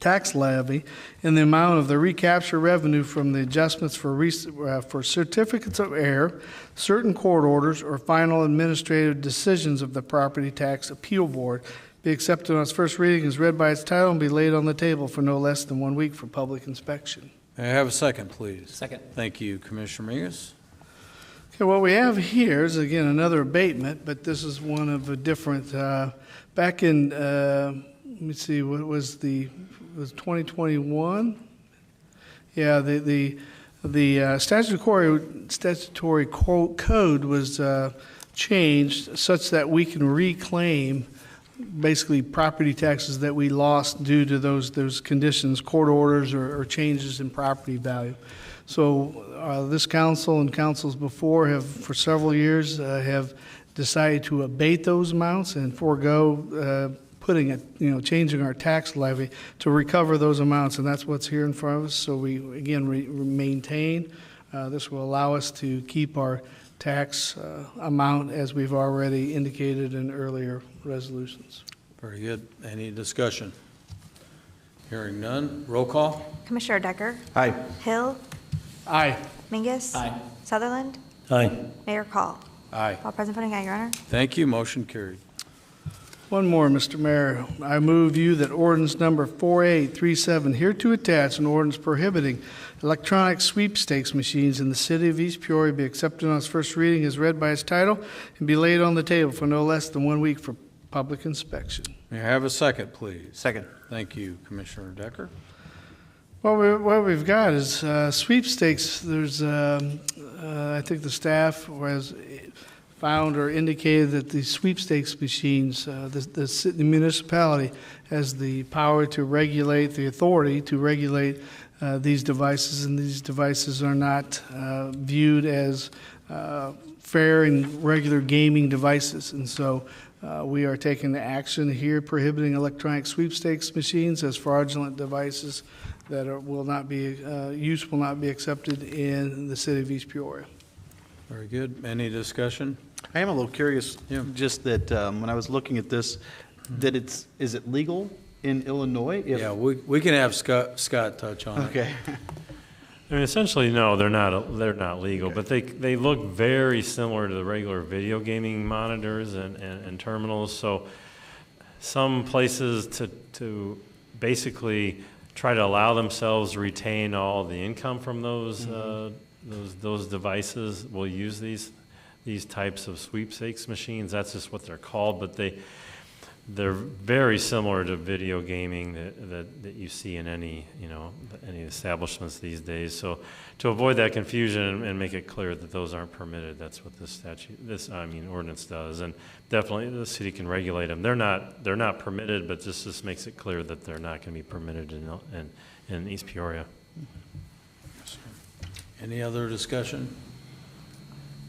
C: tax levy in the amount of the recapture revenue from the adjustments for certificates of error, certain court orders, or final administrative decisions of the Property Tax Appeal Board be accepted on its first reading as read by its title and be laid on the table for no less than 1 week for public inspection.
A: May I have a second, please?
I: Second.
A: Thank you, Commissioner Mingus.
C: Okay, what we have here is, again, another abatement, but this is one of a different, back in, let me see, what was was 2021? Yeah, the statutory code was changed such that we can reclaim basically property taxes that we lost due to those conditions, court orders or changes in property value. So this council and councils before have, for several years, have decided to abate those amounts and forego putting it, changing our tax levy to recover those amounts, and that's what's here in front of us. So we, again, maintain. This will allow us to keep our tax amount as we've already indicated in earlier resolutions.
A: Very good. Any discussion? Hearing none. Roll call.
B: Commissioner Decker?
D: Aye.
B: Hill?
C: Aye.
B: Mingus?
I: Aye.
B: Sutherland?
J: Aye.
B: Mayor Call?
A: Aye.
B: All present voting aye, Your Honor.
A: Thank you. Motion carried.
C: One more, Mr. Mayor. I move you that ordinance number 4837, hereto attached, an ordinance prohibiting electronic sweepstakes machines in the city of East Peoria, be accepted on its first reading as read by its title and be laid on the table for no less than 1 week for public inspection.
A: May I have a second, please?
D: Second.
A: Thank you, Commissioner Decker.
C: What we've got is sweepstakes. There's, I think the staff has found or indicated that the sweepstakes machines, the municipality has the power to regulate, the authority to regulate these devices, and these devices are not viewed as fair and regular gaming devices. And so we are taking the action here prohibiting electronic sweepstakes machines as fraudulent devices that will not be, use will not be accepted in the city of East Peoria.
A: Very good. Any discussion?
D: I am a little curious,
A: Yeah.
D: just that when I was looking at this, that is it legal in Illinois?
A: Yeah, we can have Scott touch on it.
D: Okay.
F: I mean, essentially, no, they're not legal, but they look very similar to the regular video gaming monitors and terminals. So some places to basically try to allow themselves to retain all the income from those devices will use these types of sweepstakes machines. That's just what they're called, but they're very similar to video gaming that you see in any establishments these days. So to avoid that confusion and make it clear that those aren't permitted, that's what this ordinance does. And definitely the city can regulate them. They're not permitted, but this makes it clear that they're not going to be permitted in East Peoria.
A: Any other discussion?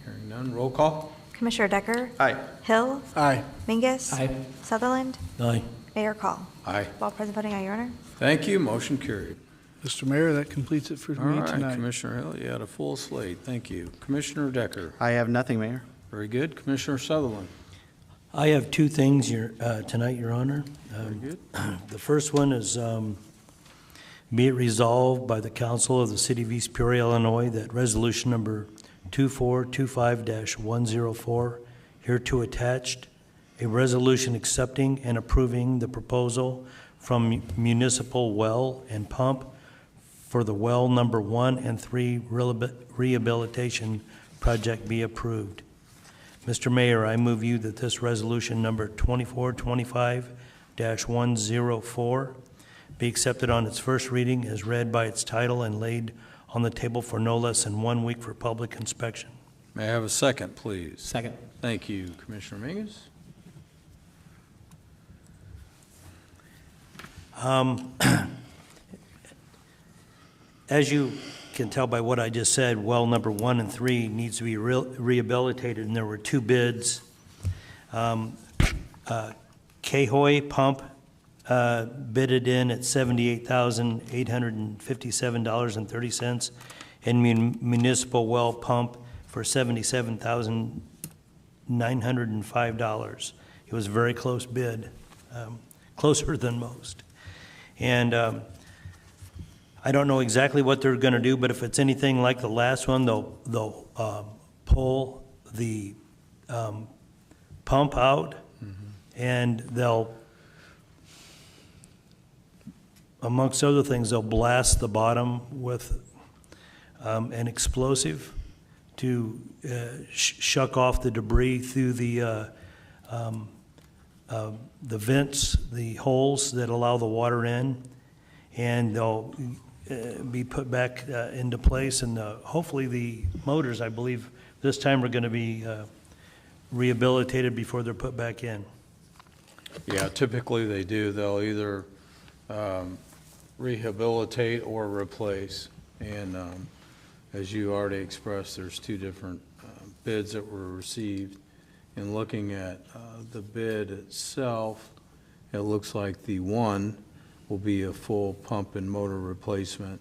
A: Hearing none. Roll call.
B: Commissioner Decker?
D: Aye.
B: Hill?
C: Aye.
B: Mingus?
I: Aye.
B: Sutherland?
J: Aye.
B: Mayor Call?
A: Aye.
B: All present voting aye, Your Honor.
A: Thank you. Motion carried.
C: Mr. Mayor, that completes it for
A: All
C: me
A: right,
C: tonight.
A: Commissioner Hill, you had a full slate. Thank you. Commissioner Decker.
D: I have nothing, Mayor.
A: Very good. Commissioner Sutherland.
J: I have two things tonight, Your Honor.
A: Very good.
J: The first one is, be it resolved by the Council of the City of East Peoria, Illinois, that resolution number 2425-104, hereto attached, a resolution accepting and approving the proposal from Municipal Well and Pump for the well number 1 and 3 rehabilitation project be approved. Mr. Mayor, I move you that this resolution number 2425-104 be accepted on its first reading as read by its title and laid on the table for no less than 1 week for public inspection.
A: May I have a second, please?
I: Second.
A: Thank you. Commissioner Mingus.
J: As you can tell by what I just said, well number 1 and 3 needs to be rehabilitated, and there were 2 bids. Cahoy Pump bidded in at $78,857.30, and Municipal Well Pump for $77,905. It was a very close bid, closer than most. And I don't know exactly what they're going to do, but if it's anything like the last one, they'll pull the pump out, and they'll, amongst other things, they'll blast the bottom with an explosive to shuck off the debris through the vents, the holes that allow the water in, and they'll be put back into place, and hopefully the motors, I believe, this time are going to be rehabilitated before they're put back in.
A: Yeah, typically they do. They'll either rehabilitate or replace. And as you already expressed, there's 2 different bids that were received. In looking at the bid itself, it looks like the one will be a full pump and motor replacement.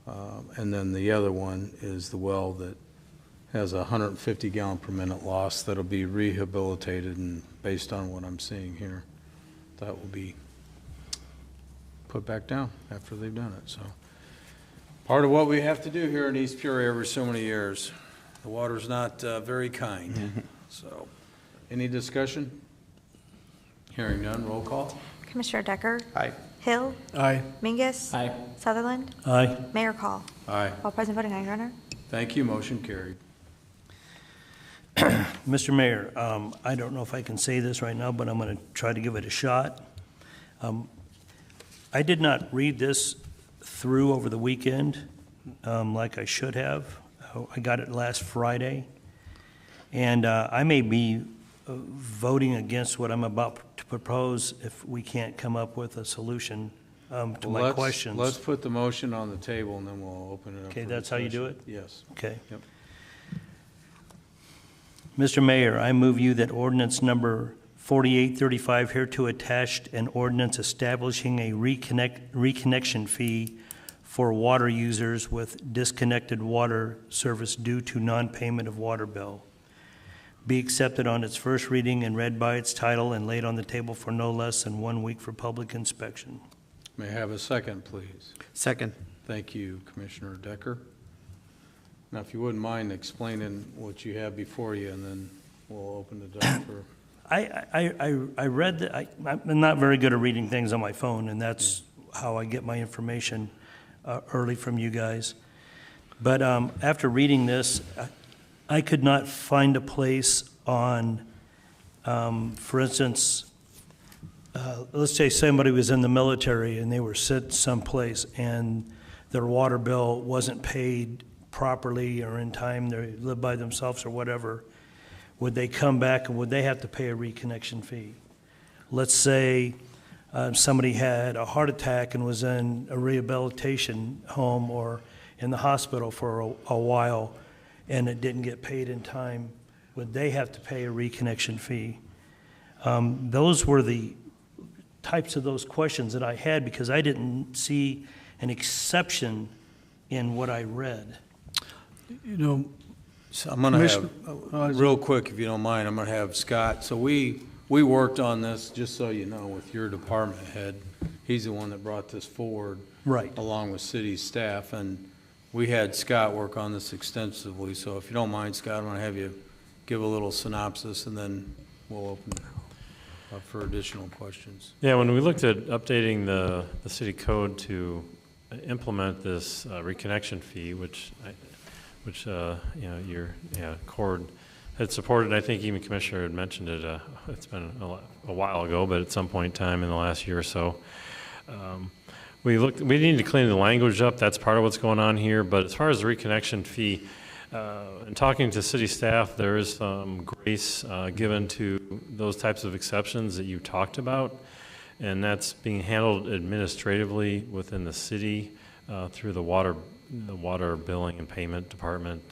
A: And then the other one is the well that has a 150 gallon per minute loss that'll be rehabilitated, and based on what I'm seeing here, that will be put back down after they've done it. So part of what we have to do here in East Peoria every so many years. The water's not very kind. So any discussion? Hearing none, roll call.
B: Commissioner Decker?
D: Aye.
B: Hill?
C: Aye.
B: Mingus?
I: Aye.
B: Sutherland?
J: Aye.
B: Mayor Call?
A: Aye.
B: All present voting aye, Your Honor.
A: Thank you, motion carried.
J: Mr. Mayor, I don't know if I can say this right now, but I'm going to try to give it a shot. I did not read this through over the weekend like I should have. I got it last Friday, and I may be voting against what I'm about to propose if we can't come up with a solution to my questions.
A: Let's put the motion on the table, and then we'll open it up.
J: Okay,
A: for
J: that's how you do
A: discussion.
J: it?
A: Yes.
J: Okay.
A: Yep.
J: Mr. Mayor, I move you that ordinance number 4835 hereto attached, an ordinance establishing a reconnection fee for water users with disconnected water service due to non-payment of water bill, be accepted on its first reading and read by its title and laid on the table for no less than 1 week for public inspection.
A: May I have a second, please?
D: Second.
A: Thank you, Commissioner Decker. Now, if you wouldn't mind explaining what you have before you, and then we'll open it up for...
J: I read that, I'm not very good at reading things on my phone, and that's how I get my information early from you guys. But after reading this, I could not find a place on, for instance, let's say somebody was in the military and they were sent someplace and their water bill wasn't paid properly or in time, they lived by themselves or whatever. Would they come back and would they have to pay a reconnection fee? Let's say somebody had a heart attack and was in a rehabilitation home or in the hospital for a while and it didn't get paid in time. Would they have to pay a reconnection fee? Those were the types of those questions that I had because I didn't see an exception in what I read.
C: You know,
A: So I'm going to have,
C: Commissioner-
A: real quick, if you don't mind, I'm going to have Scott. So we worked on this, just so you know, with your department head. He's the one that brought this forward.
J: Right.
A: Along with city staff, and we had Scott work on this extensively. So if you don't mind, Scott, I'm going to have you give a little synopsis, and then we'll open up for additional questions.
F: Yeah, when we looked at updating the city code to implement this reconnection fee, which you know, your Cord had supported, and I think even Commissioner had mentioned it, it's been a while ago, but at some point in time in the last year or so. We need to clean the language up, that's part of what's going on here, but as far as the reconnection fee, in talking to city staff, there is some grace given to those types of exceptions that you talked about, and that's being handled administratively within the city through the water billing and payment department.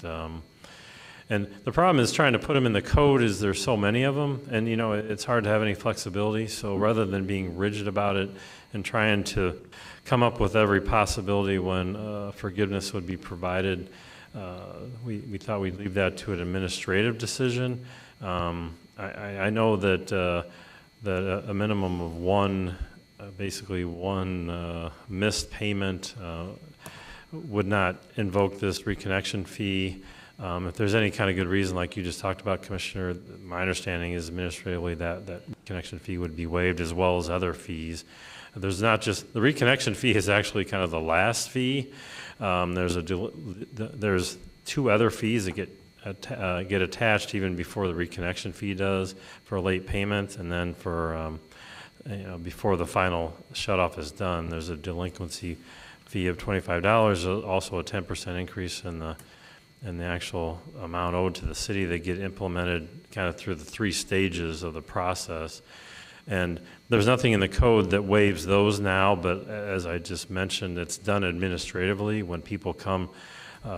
F: And the problem is trying to put them in the code is there's so many of them, and you know, it's hard to have any flexibility. So rather than being rigid about it and trying to come up with every possibility when forgiveness would be provided, we thought we'd leave that to an administrative decision. I know that a minimum of one, basically one missed payment would not invoke this reconnection fee. If there's any kind of good reason, like you just talked about, Commissioner, my understanding is administratively that connection fee would be waived as well as other fees. There's not just, the reconnection fee is actually kind of the last fee. There's two other fees that get attached even before the reconnection fee does for late payment, and then for before the final shutoff is done, there's a delinquency fee of $25, also a 10% increase in the actual amount owed to the city. They get implemented kind of through the three stages of the process. And there's nothing in the code that waives those now, but as I just mentioned, it's done administratively when people come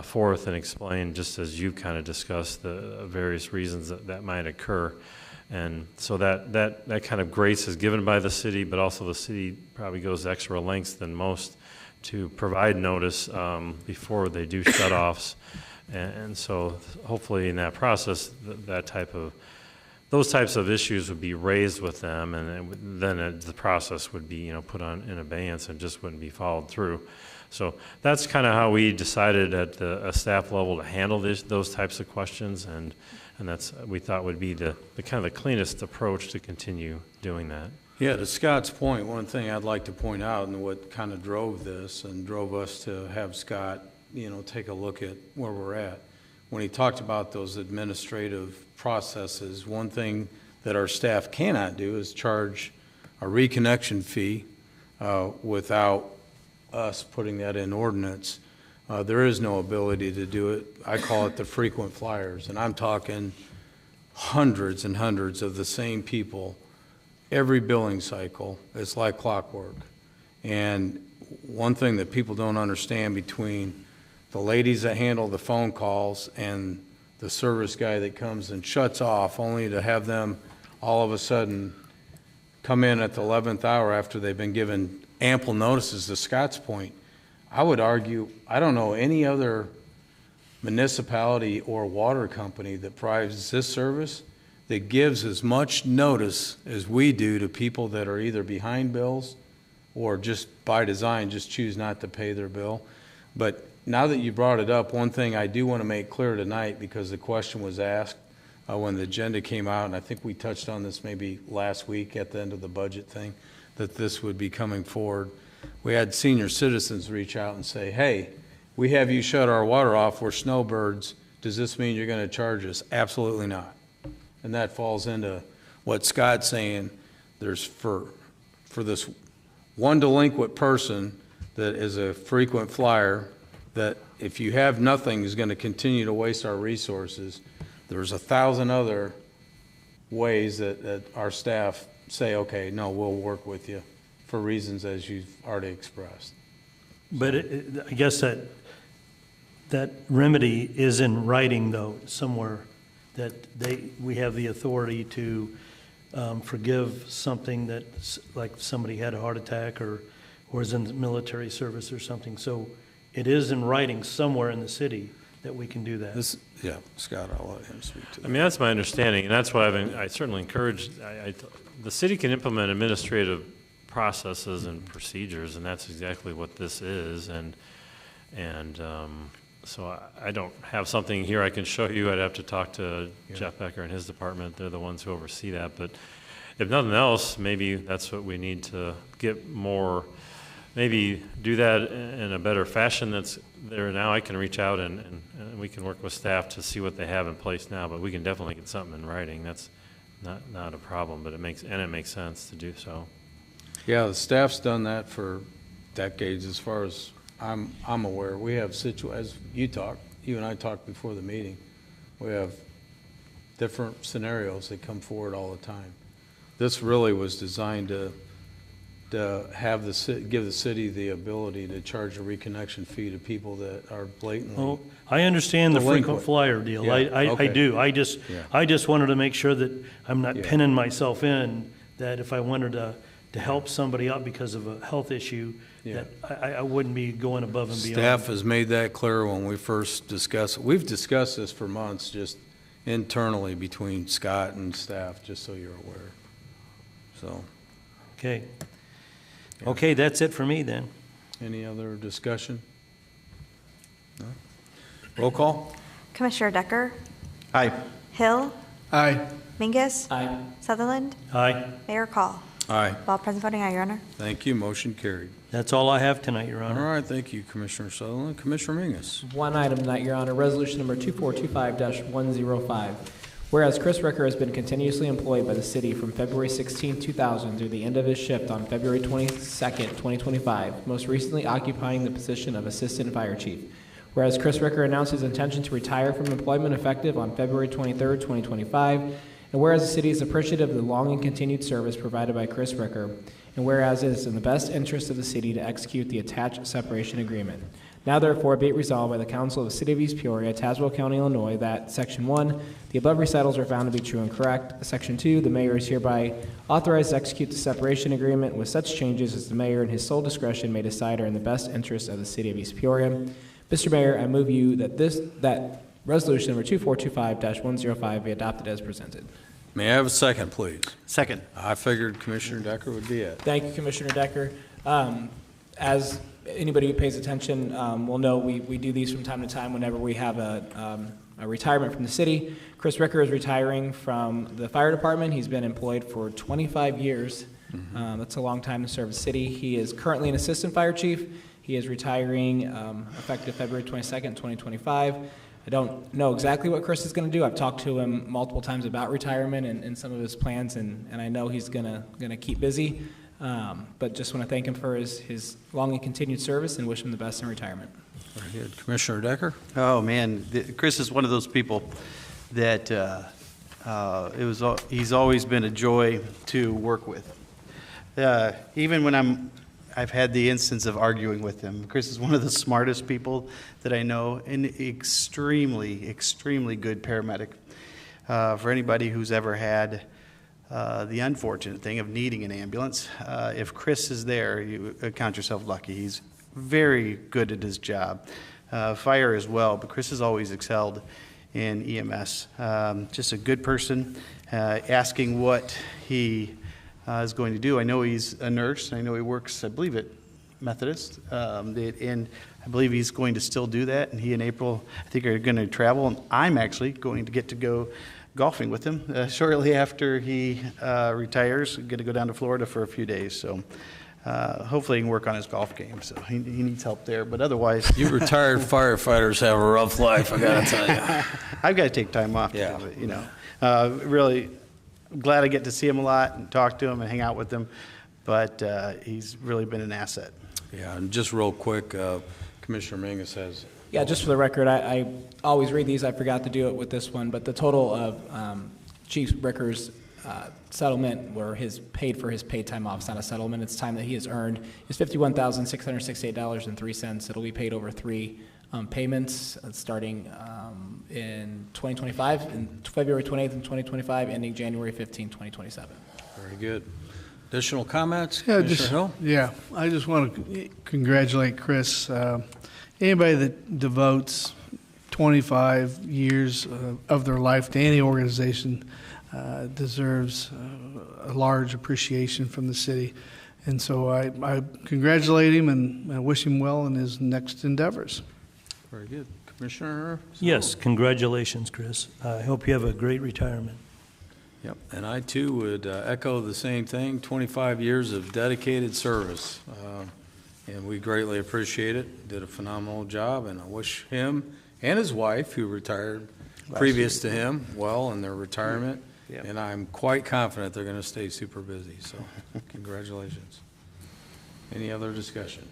F: forth and explain, just as you kind of discussed, the various reasons that might occur. And so that kind of grace is given by the city, but also the city probably goes extra lengths than most to provide notice before they do shut-offs. And so hopefully in that process, those types of issues would be raised with them, and then the process would be, put on in abeyance and just wouldn't be followed through. So that's kind of how we decided at a staff level to handle those types of questions, and that's, we thought, would be the kind of the cleanest approach to continue doing that.
A: Yeah, to Scott's point, one thing I'd like to point out, and what kind of drove this and drove us to have Scott, take a look at where we're at. When he talked about those administrative processes, one thing that our staff cannot do is charge a reconnection fee without us putting that in ordinance. There is no ability to do it. I call it the frequent flyers, and I'm talking hundreds and hundreds of the same people every billing cycle. It's like clockwork. And one thing that people don't understand between the ladies that handle the phone calls and the service guy that comes and shuts off, only to have them all of a sudden come in at the 11th hour after they've been given ample notices, to Scott's point. I would argue, I don't know any other municipality or water company that provides this service that gives as much notice as we do to people that are either behind bills or just by design just choose not to pay their bill. But now that you brought it up, one thing I do want to make clear tonight, because the question was asked when the agenda came out, and I think we touched on this maybe last week at the end of the budget thing, that this would be coming forward. We had senior citizens reach out and say, hey, we have you shut our water off, we're snowbirds, does this mean you're going to charge us? Absolutely not. And that falls into what Scott's saying. There's for this one delinquent person that is a frequent flyer, that if you have nothing is going to continue to waste our resources. There's 1,000 other ways that our staff say, okay, no, we'll work with you for reasons as you've already expressed.
J: But I guess that remedy is in writing, though, somewhere, that we have the authority to forgive something that, like somebody had a heart attack or is in the military service or something. So it is in writing somewhere in the city that we can do that.
A: Yeah, Scott, I'll let him speak to that.
F: I mean, that's my understanding, and that's why I certainly encourage, the city can implement administrative processes and procedures, and that's exactly what this is. So I don't have something here I can show you. I'd have to talk to Jeff Becker and his department. They're the ones who oversee that. But if nothing else, maybe that's what we need to get more, maybe do that in a better fashion that's there now. I can reach out and we can work with staff to see what they have in place now, but we can definitely get something in writing. That's not a problem, but it makes sense to do so.
A: Yeah, the staff's done that for decades as far as I'm aware. We have as you and I talked before the meeting, we have different scenarios that come forward all the time. This really was designed to give the city the ability to charge a reconnection fee to people that are blatantly.
J: Oh, I understand the frequent flyer deal.
A: Yeah,
J: I
A: okay.
J: do. I just wanted to make sure that I'm not pinning myself in, that if I wanted to help somebody out because of a health issue, that I wouldn't be going above and beyond.
A: Staff has made that clear when we first discussed it. We've discussed this for months, just internally between Scott and staff, just so you're aware. So.
J: Okay. Okay, that's it for me then.
A: Any other discussion? No? Roll call?
B: Commissioner Decker?
D: Aye.
B: Hill?
C: Aye.
B: Mingus?
I: Aye.
B: Sutherland?
J: Aye.
B: Mayor Call?
A: Aye.
B: All present voting aye, Your Honor.
A: Thank you. Motion carried.
J: That's all I have tonight, Your
A: All
J: Honor.
A: right, thank you, Commissioner Sutherland. Commissioner Mingus.
I: One item tonight, Your Honor, resolution number 2425-105. Whereas Chris Ricker has been continuously employed by the city from February 16, 2000 through the end of his shift on February 22, 2025, most recently occupying the position of Assistant Fire Chief. Whereas Chris Ricker announced his intention to retire from employment effective on February 23, 2025, and whereas the city is appreciative of the long and continued service provided by Chris Ricker, and whereas it is in the best interest of the city to execute the attached separation agreement. Now therefore be it resolved by the Council of the City of East Peoria, Tazewell County, Illinois, that Section 1, the above recitals are found to be true and correct. Section 2, the mayor is hereby authorized to execute the separation agreement with such changes as the mayor in his sole discretion may decide are in the best interest of the City of East Peoria. Mr. Mayor, I move you that resolution number 2425-105 be adopted as presented.
A: May I have a second, please?
D: Second.
A: I figured Commissioner Decker would be it.
I: Thank you, Commissioner Decker. As anybody who pays attention will know, we do these from time to time whenever we have a retirement from the city. Chris Ricker is retiring from the fire department. He's been employed for 25 years. That's a long time to serve the city. He is currently an assistant fire chief. He is retiring effective February 22nd, 2025. I don't know exactly what Chris is going to do. I've talked to him multiple times about retirement and some of his plans, and I know he's going to keep busy. But just want to thank him for his long and continued service and wish him the best in retirement.
A: Very good. Commissioner Decker?
D: Oh, man, Chris is one of those people that he's always been a joy to work with. Even when I've had the instance of arguing with him. Chris is one of the smartest people that I know, and extremely, extremely good paramedic. For anybody who's ever had the unfortunate thing of needing an ambulance, if Chris is there, you count yourself lucky. He's very good at his job. Fire as well, but Chris has always excelled in EMS. Just a good person, asking what he is going to do. I know he's a nurse. I know he works, I believe, at Methodist, and I believe he's going to still do that. And he and April, I think, are going to travel. And I'm actually going to get to go golfing with him shortly after he retires. I'm going to go down to Florida for a few days. So hopefully he can work on his golf game. So he needs help there. But otherwise,
A: You retired firefighters have a rough life, I got to tell you.
D: I've got to take time off.
A: Yeah.
D: To do it, you know. Really glad I get to see him a lot and talk to him and hang out with him. But he's really been an asset.
A: Yeah, and just real quick, Commissioner Mingus has.
I: Yeah, just for the record, I always read these. I forgot to do it with this one, but the total of Chief Ricker's settlement, where his paid for his paid time off, it's not a settlement, it's time that he has earned, is $51,668.03. It'll be paid over 3 payments starting in 2025, in February 28th in 2025, ending January 15th, 2027.
A: Very good. Additional comments?
C: Yeah,
A: Commissioner Hill?
C: I just want to congratulate Chris. Anybody that devotes 25 years of their life to any organization deserves a large appreciation from the city. And so I congratulate him and I wish him well in his next endeavors.
A: Very good. Commissioner?
J: Yes, congratulations, Chris. I hope you have a great retirement.
A: Yep, and I too would echo the same thing, 25 years of dedicated service, and we greatly appreciate it. Did a phenomenal job, and I wish him and his wife, who retired previous to him, well in their retirement,
D: Yep.
A: and I'm quite confident they're going to stay super busy, so congratulations. Any other discussion?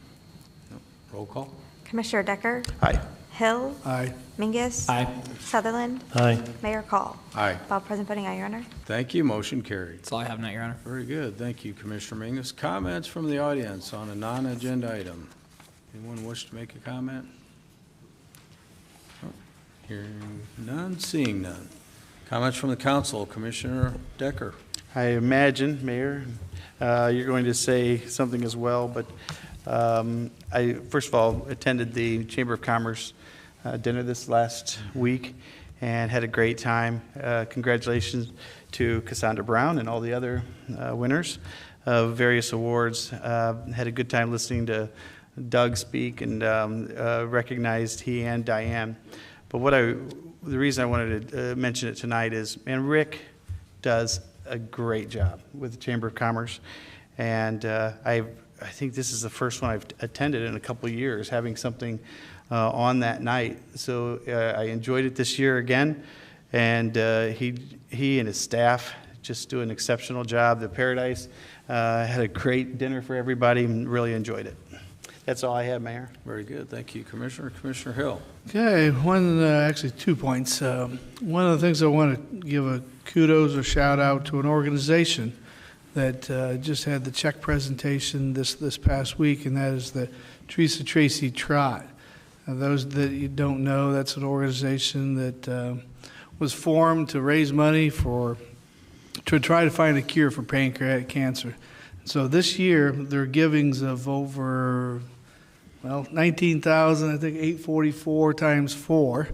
A: No. Roll call?
B: Commissioner Decker?
D: Aye.
B: Hill?
C: Aye.
B: Mingus?
I: Aye.
B: Sutherland?
J: Aye.
B: Mayor Call?
A: Aye.
B: All present voting aye, Your Honor.
A: Thank you, motion carried.
I: That's all I have tonight, Your Honor.
A: Very good, thank you, Commissioner Mingus. Comments from the audience on a non-agenda item? Anyone wish to make a comment? Oh, hearing none, seeing none. Comments from the council, Commissioner Decker.
D: I imagine, Mayor, you're going to say something as well, but I, first of all, attended the Chamber of Commerce dinner this last week and had a great time. Congratulations to Cassandra Brown and all the other winners of various awards. Had a good time listening to Doug speak and recognized he and Diane. But the reason I wanted to mention it tonight is, man, Rick does a great job with the Chamber of Commerce, and I think this is the first one I've attended in a couple of years, having something on that night. So I enjoyed it this year again, and he and his staff just do an exceptional job. The Paradise had a great dinner for everybody and really enjoyed it. That's all I have, Mayor.
A: Very good, thank you, Commissioner. Commissioner Hill.
C: Okay, actually 2 points. One of the things I want to give a kudos or shout out to an organization that just had the check presentation this past week, and that is the Teresa Tracy Trot. Those that you don't know, that's an organization that was formed to raise money to try to find a cure for pancreatic cancer. So this year, their givings of over, well, 19,000, I think 844 times 4,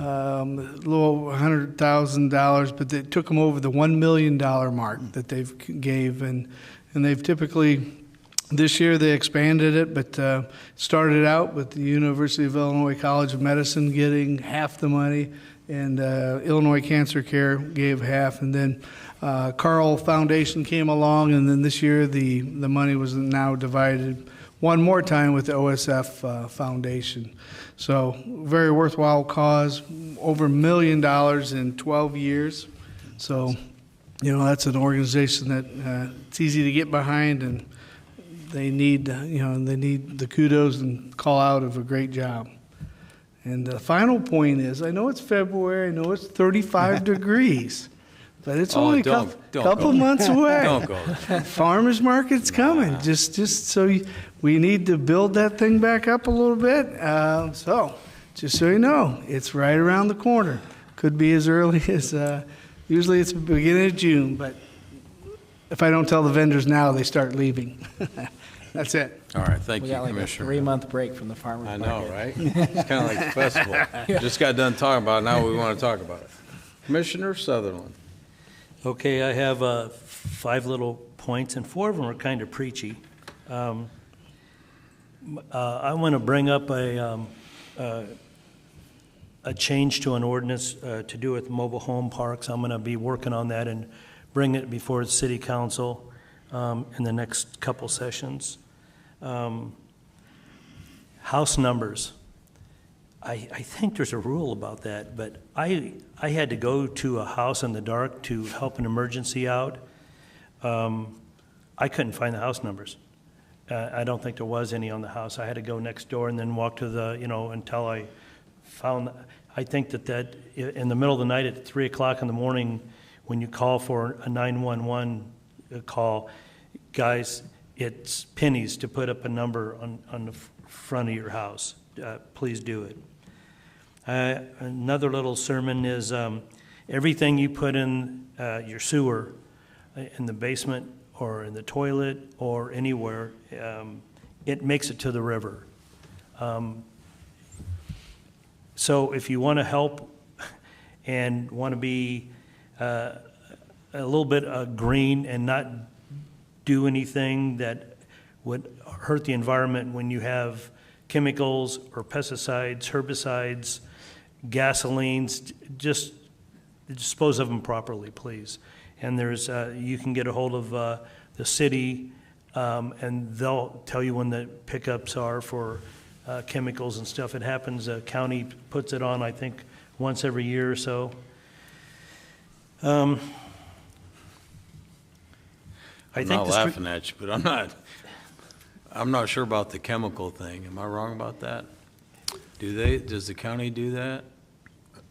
C: a little over $100,000, but it took them over the $1 million mark that they've gave, and they've typically, this year they expanded it, but started out with the University of Illinois College of Medicine getting half the money, and Illinois Cancer Care gave half, and then Carl Foundation came along, and then this year the money was now divided one more time with the OSF Foundation. So very worthwhile cause, over $1 million in 12 years. So, you know, that's an organization that it's easy to get behind, and they need, they need the kudos and call out of a great job. And the final point is, I know it's February, I know it's 35 degrees, but it's only a couple months away.
A: Don't go.
C: Farmers market's coming. Just so we need to build that thing back up a little bit. So just so you know, it's right around the corner. Could be as early as, usually it's the beginning of June, but if I don't tell the vendors now, they start leaving. That's it.
A: All right, thank
I: We
A: you,
I: got like a
A: Commissioner.
I: 3-month break from the farmer's
A: I
I: market.
A: know, right? It's kind of like the festival. Just got done talking about it, now we want to talk about it. Commissioner Sutherland.
J: Okay, I have 5 little points, and 4 of them are kind of preachy. I want to bring up a change to an ordinance to do with mobile home parks. I'm going to be working on that and bring it before the city council in the next couple sessions. House numbers. I think there's a rule about that, but I had to go to a house in the dark to help an emergency out. I couldn't find the house numbers. I don't think there was any on the house. I had to go next door and then walk to the, until I found, I think that in the middle of the night at 3 o'clock in the morning, when you call for a 911 call, guys, it's pennies to put up a number on the front of your house. Please do it. Another little sermon is everything you put in your sewer, in the basement or in the toilet or anywhere, it makes it to the river. So if you want to help and want to be a little bit green and not do anything that would hurt the environment when you have chemicals or pesticides, herbicides, gasolines, just dispose of them properly, please. And there's, you can get a hold of the city, and they'll tell you when the pickups are for chemicals and stuff. It happens, the county puts it on, I think, once every year or so.
A: I'm not laughing at you, but I'm not sure about the chemical thing. Am I wrong about that? Does the county do that?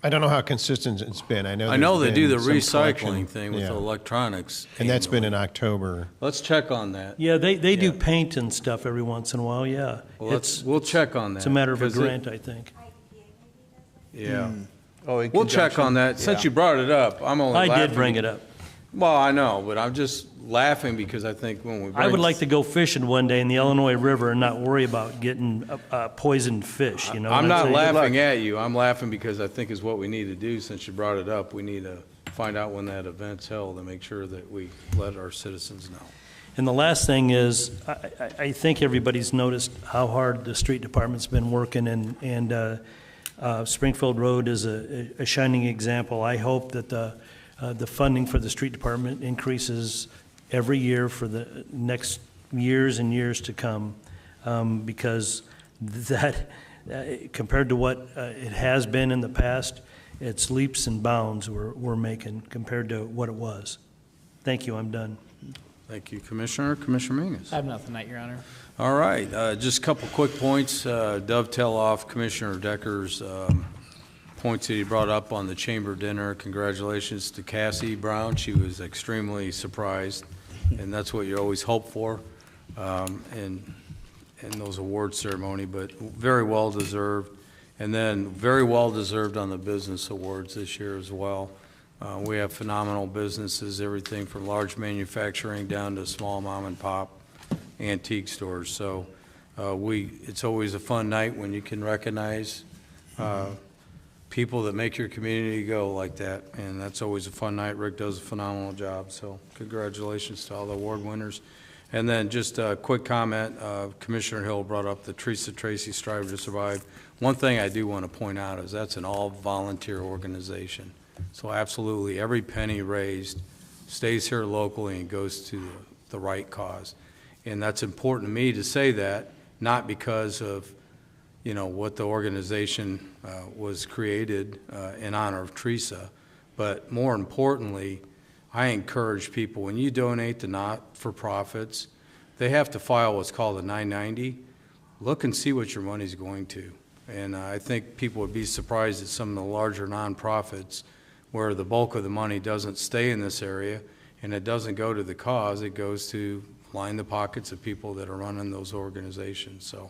E: I don't know how consistent it's been. I know
A: they
E: there's
A: do the
E: been some
A: recycling
E: collection.
A: thing with
E: Yeah.
A: the electronics.
E: And that's been in
A: annually.
E: October.
A: Let's check on that.
J: Yeah, they do
A: Yeah.
J: paint and stuff every once in a while, yeah.
A: Well, we'll check on that.
J: It's a matter of a
A: 'cause
J: grant, I think.
A: Yeah.
C: Oh, in
A: We'll check
C: conjunction?
A: on that. Since
C: Yeah.
A: you brought it up, I'm only laughing.
J: I did bring it up.
A: Well, I know, but I'm just laughing because I think when we bring.
J: I would like to go fishing one day in the Illinois River and not worry about getting poisoned fish, you know?
A: I'm
J: what
A: not
J: saying?
A: laughing at you. I'm laughing because I think is what we need to do. Since you brought it up, we need to find out when that event's held and make sure that we let our citizens know.
J: And the last thing is, I think everybody's noticed how hard the street department's been working, and Springfield Road is a shining example. I hope that the funding for the street department increases every year for the next years and years to come, because that, compared to what it has been in the past, it's leaps and bounds we're making compared to what it was. Thank you, I'm done.
A: Thank you, Commissioner. Commissioner Mingus.
I: I have nothing tonight, Your Honor.
A: All right, just a couple quick points. Dovetail off Commissioner Decker's points that he brought up on the chamber dinner. Congratulations to Cassie Brown. She was extremely surprised, and that's what you always hope for. And in those award ceremony, but very well deserved. And then very well deserved on the business awards this year as well. We have phenomenal businesses, everything from large manufacturing down to small mom and pop antique stores. So it's always a fun night when you can recognize people that make your community go like that, and that's always a fun night. Rick does a phenomenal job, so congratulations to all the award winners. And then just a quick comment, Commissioner Hill brought up the Teresa Tracy Strive to Survive. One thing I do want to point out is that's an all-volunteer organization. So absolutely, every penny raised stays here locally and goes to the right cause. And that's important to me to say that, not because of, you know, what the organization was created in honor of Teresa, but more importantly, I encourage people, when you donate to not-for-profits, they have to file what's called a 990. Look and see what your money's going to. And I think people would be surprised at some of the larger nonprofits where the bulk of the money doesn't stay in this area and it doesn't go to the cause, it goes to line the pockets of people that are running those organizations. So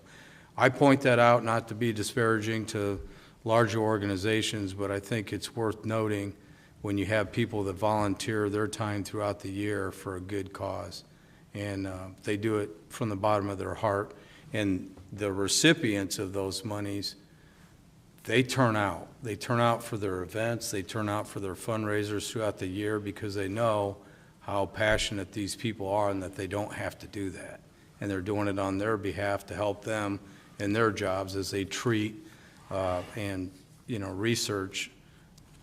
A: I point that out not to be disparaging to larger organizations, but I think it's worth noting when you have people that volunteer their time throughout the year for a good cause. And they do it from the bottom of their heart. And the recipients of those monies, they turn out. They turn out for their events. They turn out for their fundraisers throughout the year because they know how passionate these people are and that they don't have to do that. And they're doing it on their behalf to help them in their jobs as they treat and, you know, research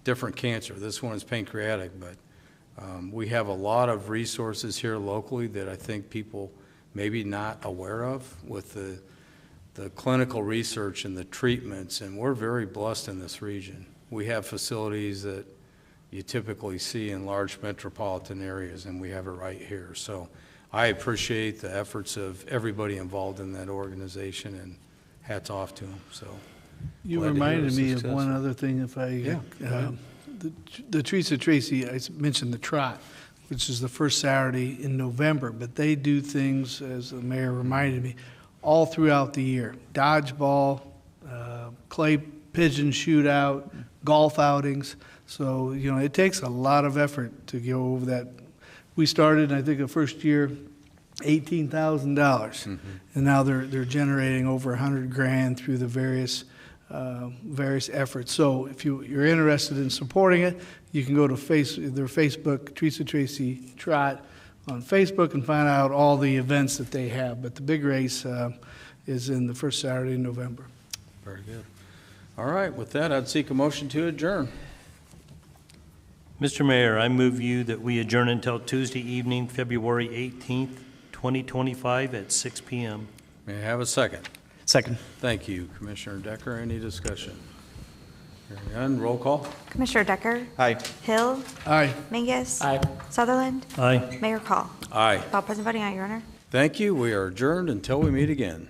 A: different cancer. This one is pancreatic, but we have a lot of resources here locally that I think people maybe not aware of with the clinical research and the treatments, and we're very blessed in this region. We have facilities that you typically see in large metropolitan areas, and we have it right here. So I appreciate the efforts of everybody involved in that organization, and hats off to them. So
C: You
A: glad to hear
C: reminded
A: it's
C: me of
A: successful.
C: one other thing, if I,
A: Yeah, go ahead.
C: the Teresa Tracy, I mentioned the Trot, which is the first Saturday in November, but they do things, as the mayor reminded me, all throughout the year. Dodgeball, clay pigeon shootout, golf outings. So, you know, it takes a lot of effort to go over that. We started, I think, the first year, $18,000, and now they're generating over $100,000 through the various efforts. So if you're interested in supporting it, you can go to their Facebook, Teresa Tracy Trot, on Facebook and find out all the events that they have. But the big race is in the first Saturday in November.
A: Very good. All right, with that, I'd seek a motion to adjourn.
J: Mr. Mayor, I move you that we adjourn until Tuesday evening, February 18th, 2025 at 6 p.m.
A: May I have a second?
D: Second.
A: Thank you, Commissioner Decker. Any discussion? Hearing none, roll call.
B: Commissioner Decker?
D: Aye.
B: Hill?
C: Aye.
B: Mingus?
I: Aye.
B: Sutherland?
J: Aye.
B: Mayor Call?
A: Aye.
B: All present voting aye, Your Honor.
A: Thank you. We are adjourned until we meet again.